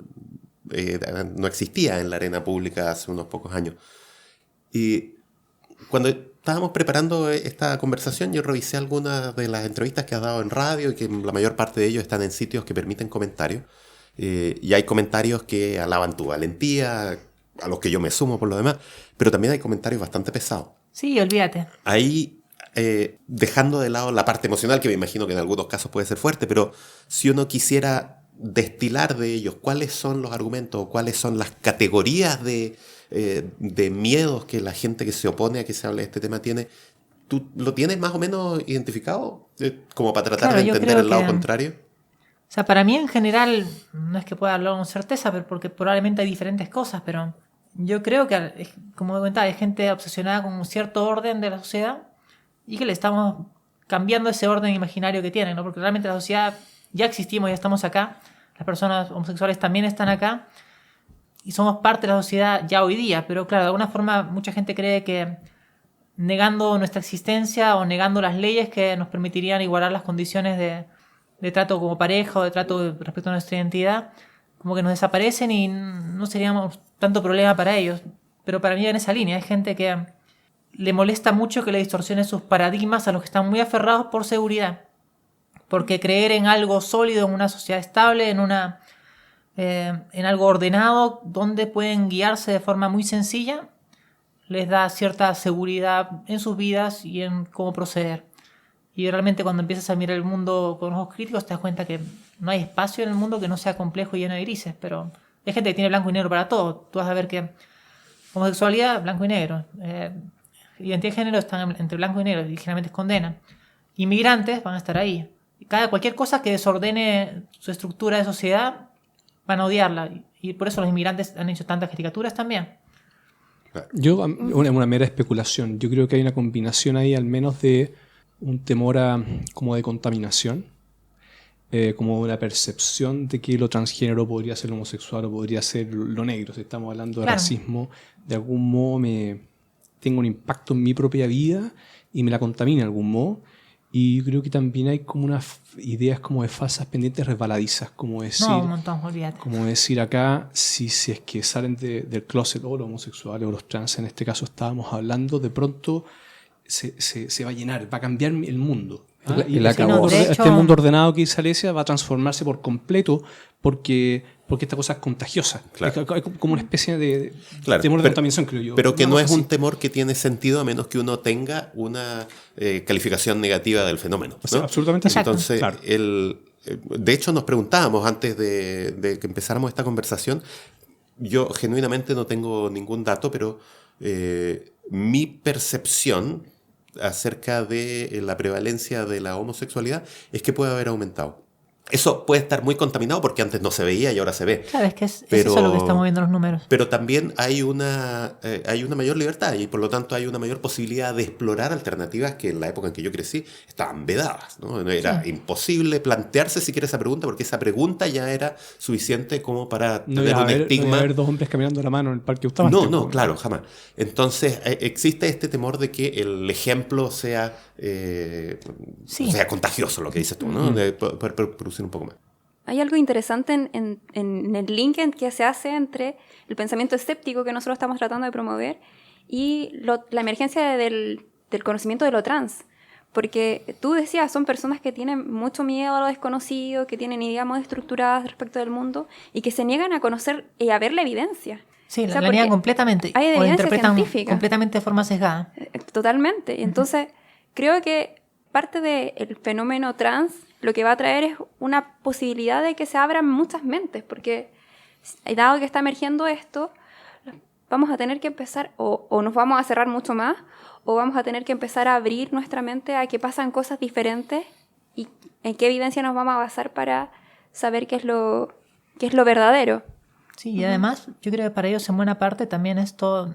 no existía en la arena pública hace unos pocos años. Y cuando estábamos preparando esta conversación, yo revisé algunas de las entrevistas que has dado en radio y que la mayor parte de ellos están en sitios que permiten comentarios. Y hay comentarios que alaban tu valentía, a los que yo me sumo por lo demás, pero también hay comentarios bastante pesados. Sí, olvídate. Ahí, dejando de lado la parte emocional, que me imagino que en algunos casos puede ser fuerte, pero si uno quisiera destilar de ellos cuáles son los argumentos o cuáles son las categorías de miedos que la gente que se opone a que se hable de este tema tiene. ¿Tú lo tienes más o menos identificado? Como para tratar de entender el lado contrario. O sea, para mí en general, no es que pueda hablar con certeza, pero porque probablemente hay diferentes cosas, pero yo creo que, como comentaba, hay gente obsesionada con un cierto orden de la sociedad y que le estamos cambiando ese orden imaginario que tienen, ¿no? Porque realmente la sociedad, ya existimos, ya estamos acá, las personas homosexuales también están acá y somos parte de la sociedad ya hoy día, pero claro, de alguna forma mucha gente cree que negando nuestra existencia o negando las leyes que nos permitirían igualar las condiciones de trato como pareja o de trato respecto a nuestra identidad, como que nos desaparecen y no seríamos tanto problema para ellos. Pero para mí en esa línea hay gente que le molesta mucho que le distorsionen sus paradigmas a los que están muy aferrados por seguridad. Porque creer en algo sólido, en una sociedad estable, en algo ordenado, donde pueden guiarse de forma muy sencilla, les da cierta seguridad en sus vidas y en cómo proceder. Y realmente cuando empiezas a mirar el mundo con ojos críticos te das cuenta que no hay espacio en el mundo que no sea complejo y lleno de grises, pero hay gente que tiene blanco y negro para todo. Tú vas a ver que homosexualidad, blanco y negro. Identidad de género están entre blanco y negro y generalmente condenan. Inmigrantes van a estar ahí. Cualquier cosa que desordene su estructura de sociedad van a odiarla. Y por eso los inmigrantes han hecho tantas caricaturas también. Yo, una mera especulación, yo creo que hay una combinación ahí al menos de un temor como de contaminación, como una percepción de que lo transgénero podría ser lo homosexual o podría ser lo negro. Si estamos hablando de racismo, de algún modo tengo un impacto en mi propia vida y me la contamina de algún modo. Y yo creo que también hay como unas ideas como de falsas pendientes resbaladizas, como decir, no, un montón, olvídate. Como decir acá, si es que salen del closet o los homosexuales o los trans, en este caso estábamos hablando, de pronto se va a llenar, va a cambiar el mundo. Este mundo ordenado que dice Alesia va a transformarse por completo porque esta cosa es contagiosa. Claro. Es como una especie de temor de contaminación, creo yo. Pero que no es un temor que tiene sentido a menos que uno tenga una calificación negativa del fenómeno, ¿no? Absolutamente. Entonces, claro. De hecho, nos preguntábamos antes de que empezáramos esta conversación, yo genuinamente no tengo ningún dato, pero mi percepción acerca de la prevalencia de la homosexualidad es que puede haber aumentado. Eso puede estar muy contaminado porque antes no se veía y ahora se ve. Claro, es que es eso lo que estamos viendo los números. Pero también hay una mayor libertad y por lo tanto hay una mayor posibilidad de explorar alternativas que en la época en que yo crecí estaban vedadas, ¿no? Era imposible plantearse siquiera esa pregunta porque esa pregunta ya era suficiente como para tener un estigma. No iba a haber dos hombres caminando de la mano en el Parque Bustamante. No, claro, jamás. Entonces existe este temor de que el ejemplo sea contagioso, lo que dices tú, ¿no? De poder producir un poco más. Hay algo interesante en el link que se hace entre el pensamiento escéptico que nosotros estamos tratando de promover y la emergencia del conocimiento de lo trans. Porque tú decías, son personas que tienen mucho miedo a lo desconocido, que tienen ideas muy estructuradas respecto del mundo y que se niegan a conocer y a ver la evidencia. Sí, la niegan completamente. Hay evidencia o interpretan científica. Completamente de forma sesgada. Totalmente. Entonces, creo que parte del fenómeno trans lo que va a traer es una posibilidad de que se abran muchas mentes, porque dado que está emergiendo esto, vamos a tener que empezar, o nos vamos a cerrar mucho más, o vamos a tener que empezar a abrir nuestra mente a que pasan cosas diferentes y en qué evidencia nos vamos a basar para saber qué es lo verdadero. Sí, y además yo creo que para ellos en buena parte también esto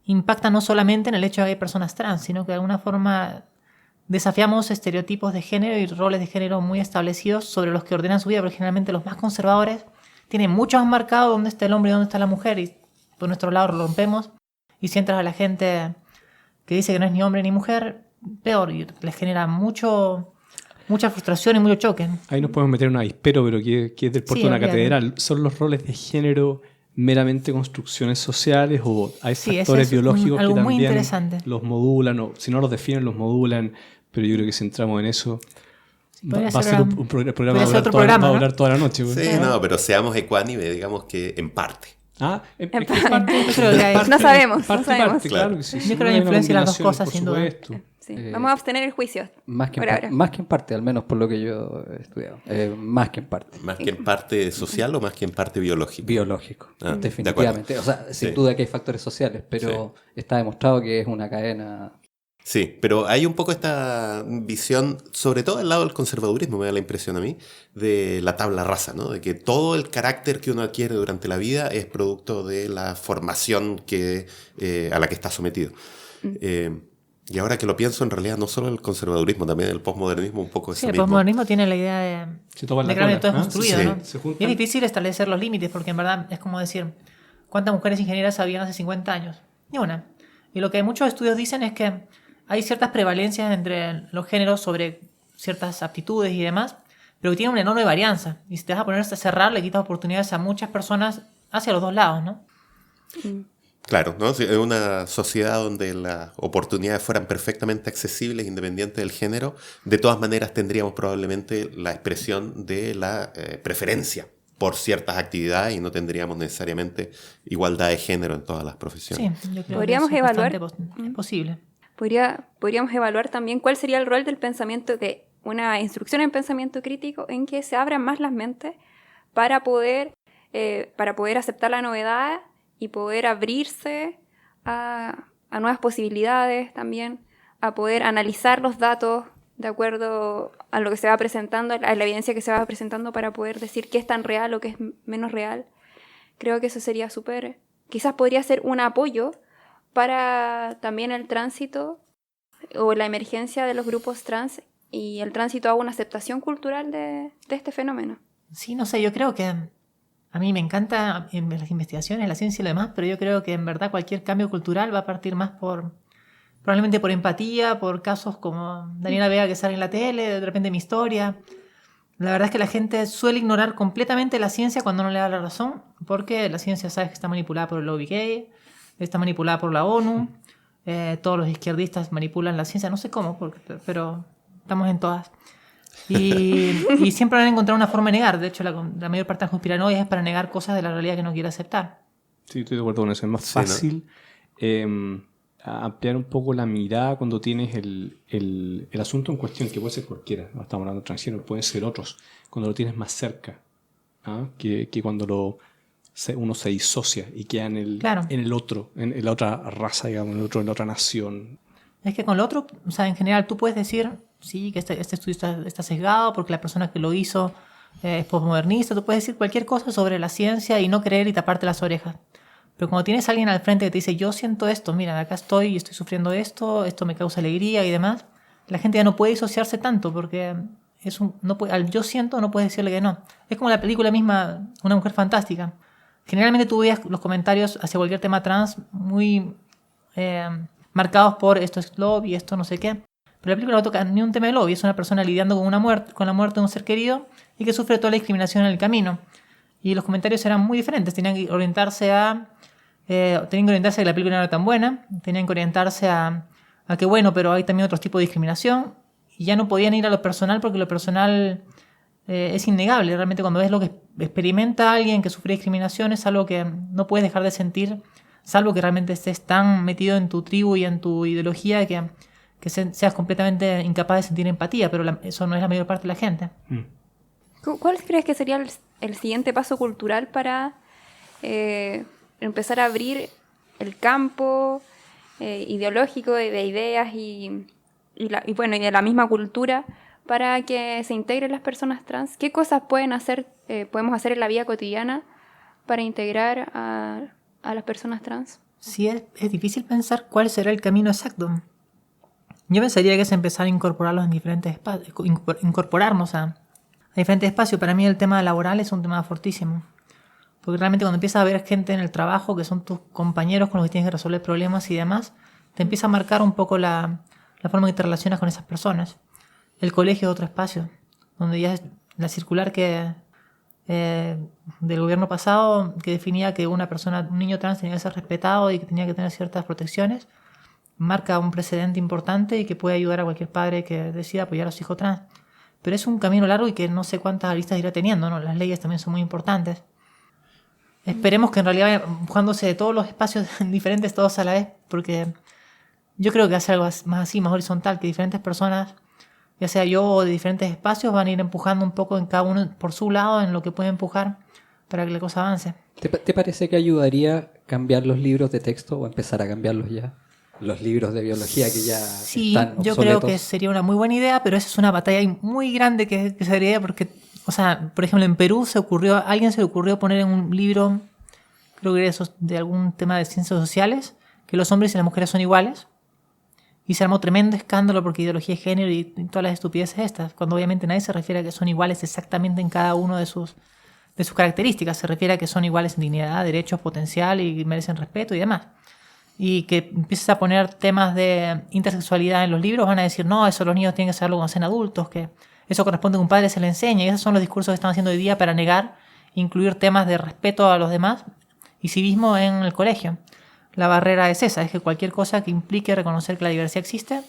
impacta no solamente en el hecho de que hay personas trans, sino que de alguna forma desafiamos estereotipos de género y roles de género muy establecidos sobre los que ordenan su vida, porque generalmente los más conservadores tienen mucho más marcado dónde está el hombre y dónde está la mujer, y por nuestro lado lo rompemos. Y si entras a la gente que dice que no es ni hombre ni mujer, peor, y les genera mucha frustración y mucho choque. Ahí nos podemos meter en un avispero, pero que es del puerto de una catedral. ¿Son los roles de género meramente construcciones sociales o hay factores biológicos que también los modulan, o si no los definen, los modulan? Pero yo creo que si entramos en eso va a ser un programa va a durar toda la noche. Sí, pero seamos ecuánimes, digamos que en parte. En parte. No sabemos. Claro que sí. Yo creo que influencia las dos cosas, sin duda. Sí. Vamos a abstener el juicio. Más que en parte, al menos por lo que yo he estudiado. Más que en parte. ¿Más que en parte social o más que en parte biológico? Biológico, definitivamente. O sea, sin duda que hay factores sociales, pero está demostrado que es una cadena. Sí, pero hay un poco esta visión, sobre todo al lado del conservadurismo, me da la impresión a mí, de la tabla rasa, ¿no? De que todo el carácter que uno adquiere durante la vida es producto de la formación a la que está sometido. Y ahora que lo pienso, en realidad no solo el conservadurismo, también el posmodernismo un poco el posmodernismo tiene la idea de que todo es construido, ¿no? Y es difícil establecer los límites, porque en verdad es como decir, ¿cuántas mujeres ingenieras habían hace 50 años? Ni una. Y lo que muchos estudios dicen es que hay ciertas prevalencias entre los géneros sobre ciertas aptitudes y demás, pero que tienen una enorme varianza. Y si te vas a poner a cerrar, le quitas oportunidades a muchas personas hacia los dos lados, ¿no? Claro, ¿no? Si en una sociedad donde las oportunidades fueran perfectamente accesibles, independiente del género, de todas maneras tendríamos probablemente la expresión de la preferencia por ciertas actividades y no tendríamos necesariamente igualdad de género en todas las profesiones. Sí, yo creo podríamos que evaluar. Es posible. Podríamos evaluar también cuál sería el rol del pensamiento, de una instrucción en pensamiento crítico en que se abran más las mentes para poder aceptar la novedad y poder abrirse a nuevas posibilidades también, a poder analizar los datos de acuerdo a lo que se va presentando, a la evidencia que se va presentando, para poder decir qué es tan real o qué es menos real. Creo que eso sería súper... Quizás podría ser un apoyo para también el tránsito o la emergencia de los grupos trans y el tránsito a una aceptación cultural de este fenómeno. Sí, no sé, yo creo que a mí me encanta las investigaciones, la ciencia y lo demás, pero yo creo que en verdad cualquier cambio cultural va a partir más probablemente por empatía, por casos como Daniela Vega que sale en la tele, de repente mi historia. La verdad es que la gente suele ignorar completamente la ciencia cuando no le da la razón, porque la ciencia sabe que está manipulada por el lobby gay, está manipulada por la ONU, todos los izquierdistas manipulan la ciencia, no sé cómo, pero estamos en todas. Y siempre van a encontrar una forma de negar. De hecho, la mayor parte de las conspiranoias es para negar cosas de la realidad que no quiere aceptar. Sí, estoy de acuerdo con eso. Es más fácil ampliar un poco la mirada cuando tienes el asunto en cuestión, que puede ser cualquiera. No estamos hablando de transgénero, pueden ser otros. Cuando lo tienes más cerca, que cuando uno se disocia y queda en el otro, en la otra raza, digamos, en la otra nación. Es que con lo otro, o sea, en general tú puedes decir, sí, que este estudio está sesgado porque la persona que lo hizo es posmodernista. Tú puedes decir cualquier cosa sobre la ciencia y no creer y taparte las orejas. Pero cuando tienes a alguien al frente que te dice, yo siento esto, mira, acá estoy y estoy sufriendo esto me causa alegría y demás, la gente ya no puede disociarse tanto porque al yo siento no puedes decirle que no. Es como la película misma, Una mujer fantástica. Generalmente tú veías los comentarios hacia cualquier tema trans muy marcados por esto es lobby, esto no sé qué. Pero la película no toca ni un tema de lobby, es una persona lidiando con la muerte de un ser querido y que sufre toda la discriminación en el camino. Y los comentarios eran muy diferentes, tenían que orientarse a que la película no era tan buena, tenían que orientarse a que bueno, pero hay también otros tipos de discriminación, y ya no podían ir a lo personal porque lo personal es innegable. Realmente cuando ves lo que experimenta alguien que sufre discriminación es algo que no puedes dejar de sentir, salvo que realmente estés tan metido en tu tribu y en tu ideología que seas completamente incapaz de sentir empatía, pero eso no es la mayor parte de la gente. ¿Cuál crees que sería el siguiente paso cultural para empezar a abrir el campo ideológico de ideas y de la misma cultura para que se integren las personas trans? ¿Qué cosas podemos hacer en la vida cotidiana para integrar a las personas trans? Sí, es difícil pensar cuál será el camino exacto. Yo pensaría que es empezar a incorporarlos en diferentes espacios, incorporarnos a diferentes espacios. Para mí el tema laboral es un tema fortísimo. Porque realmente cuando empiezas a ver gente en el trabajo, que son tus compañeros con los que tienes que resolver problemas y demás, te empieza a marcar un poco la forma en que te relacionas con esas personas. El colegio es otro espacio, donde ya es la circular del gobierno pasado, que definía que un niño trans tenía que ser respetado y que tenía que tener ciertas protecciones, marca un precedente importante y que puede ayudar a cualquier padre que decida apoyar a su hijo trans. Pero es un camino largo y que no sé cuántas aristas irá teniendo, ¿no? Las leyes también son muy importantes. Esperemos que en realidad vaya buscándose de todos los espacios diferentes, todos a la vez, porque yo creo que hace algo más así, más horizontal, que diferentes personas, ya sea yo o de diferentes espacios, van a ir empujando un poco en cada uno por su lado en lo que puede empujar para que la cosa avance. ¿Te parece que ayudaría cambiar los libros de texto o empezar a cambiarlos ya? Los libros de biología que ya están obsoletos. Yo creo que sería una muy buena idea, pero esa es una batalla muy grande que se haría porque, o sea, por ejemplo, en Perú a alguien se le ocurrió poner en un libro, creo que era de algún tema de ciencias sociales, que los hombres y las mujeres son iguales. Y se armó tremendo escándalo porque ideología de género y todas las estupideces estas, cuando obviamente nadie se refiere a que son iguales exactamente en cada uno de sus características. Se refiere a que son iguales en dignidad, derechos, potencial y merecen respeto y demás. Y que empieces a poner temas de intersexualidad en los libros, van a decir, no, eso los niños tienen que saberlo cuando sean adultos, que eso corresponde a que un padre se le enseñe. Y esos son los discursos que están haciendo hoy día para negar, incluir temas de respeto a los demás y civismo en el colegio. La barrera es esa, es que cualquier cosa que implique reconocer que la diversidad existe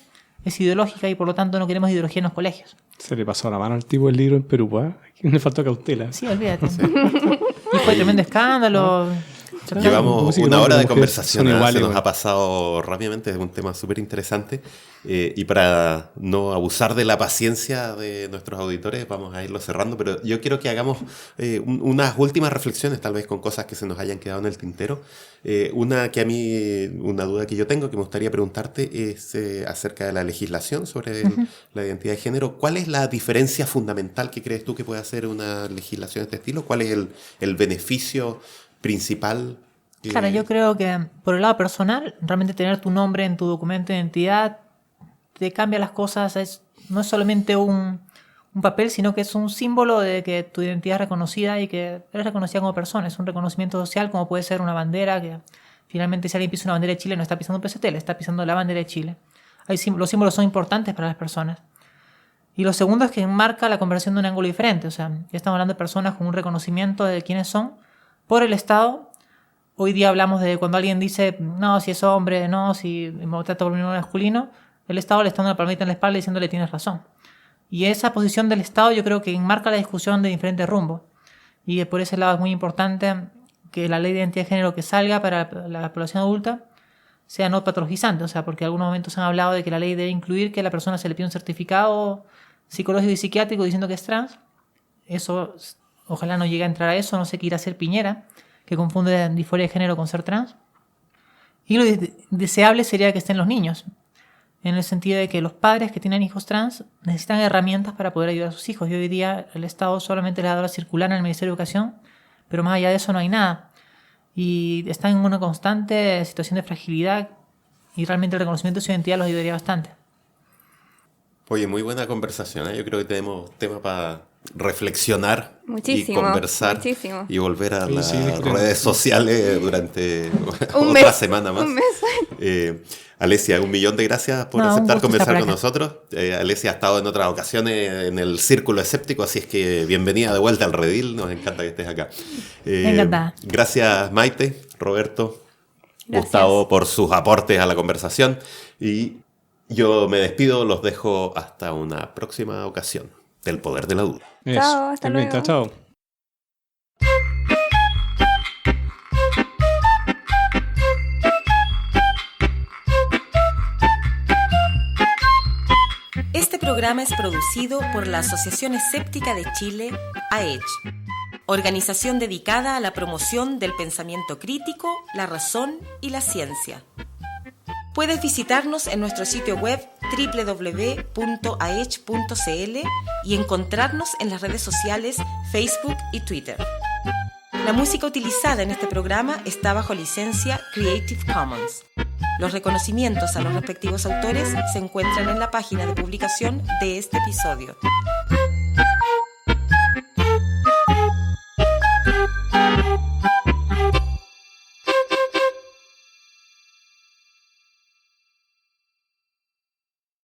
es ideológica y por lo tanto no queremos ideología en los colegios. Se le pasó la mano al tipo el libro en Perú, ¿eh? Le faltó cautela. Sí, olvídate. Sí. Y fue tremendo escándalo. Llevamos una hora de conversación, se nos ha pasado rápidamente, es un tema súper interesante y para no abusar de la paciencia de nuestros auditores vamos a irlo cerrando, pero yo quiero que hagamos unas últimas reflexiones tal vez con cosas que se nos hayan quedado en el tintero. Una duda que yo tengo que me gustaría preguntarte es acerca de la legislación sobre la identidad de género. ¿Cuál es la diferencia fundamental que crees tú que puede hacer una legislación de este estilo? ¿Cuál es el beneficio principal? Claro, yo creo que por el lado personal, realmente tener tu nombre en tu documento de identidad te cambia las cosas. No es solamente un papel, sino que es un símbolo de que tu identidad es reconocida y que eres reconocida como persona. Es un reconocimiento social, como puede ser una bandera, que finalmente si alguien pisa una bandera de Chile no está pisando un pesetel, está pisando la bandera de Chile. Los símbolos son importantes para las personas. Y lo segundo es que enmarca la conversación de un ángulo diferente. O sea, ya estamos hablando de personas con un reconocimiento de quiénes son por el Estado. Hoy día hablamos de cuando alguien dice, no, si es hombre, no, si me trata por un masculino, el Estado le está dando una palmadita en la espalda diciéndole tienes razón. Y esa posición del Estado yo creo que enmarca la discusión de diferentes rumbos. Y por ese lado es muy importante que la ley de identidad de género que salga para la población adulta sea no patologizante. O sea, porque en algunos momentos han hablado de que la ley debe incluir que a la persona se le pide un certificado psicológico y psiquiátrico diciendo que es trans. Eso, ojalá no llegue a entrar a eso, no sé qué irá a hacer Piñera, que confunde disforia de género con ser trans. Y lo deseable sería que estén los niños, en el sentido de que los padres que tienen hijos trans necesitan herramientas para poder ayudar a sus hijos. Y hoy día el Estado solamente les ha dado la circular en el Ministerio de Educación, pero más allá de eso no hay nada. Y están en una constante situación de fragilidad y realmente el reconocimiento de su identidad los ayudaría bastante. Oye, muy buena conversación, ¿eh? Yo creo que tenemos tema para reflexionar muchísimo, y conversar muchísimo. Y volver a las redes sociales durante otra semana más. Un mes. Alesia, 1.000.000 de gracias por aceptar conversar con nosotros. Alesia ha estado en otras ocasiones en el Círculo Escéptico, así es que bienvenida de vuelta al redil, nos encanta que estés acá. Encantada. Gracias Maite, Roberto, gracias. Gustavo por sus aportes a la conversación y yo me despido, los dejo hasta una próxima ocasión del Poder de la Duda. Chao, hasta luego. Chao, chao. Este programa es producido por la Asociación Escéptica de Chile, AECH, organización dedicada a la promoción del pensamiento crítico, la razón y la ciencia. Puedes visitarnos en nuestro sitio web www.aech.cl y encontrarnos en las redes sociales Facebook y Twitter. La música utilizada en este programa está bajo licencia Creative Commons. Los reconocimientos a los respectivos autores se encuentran en la página de publicación de este episodio.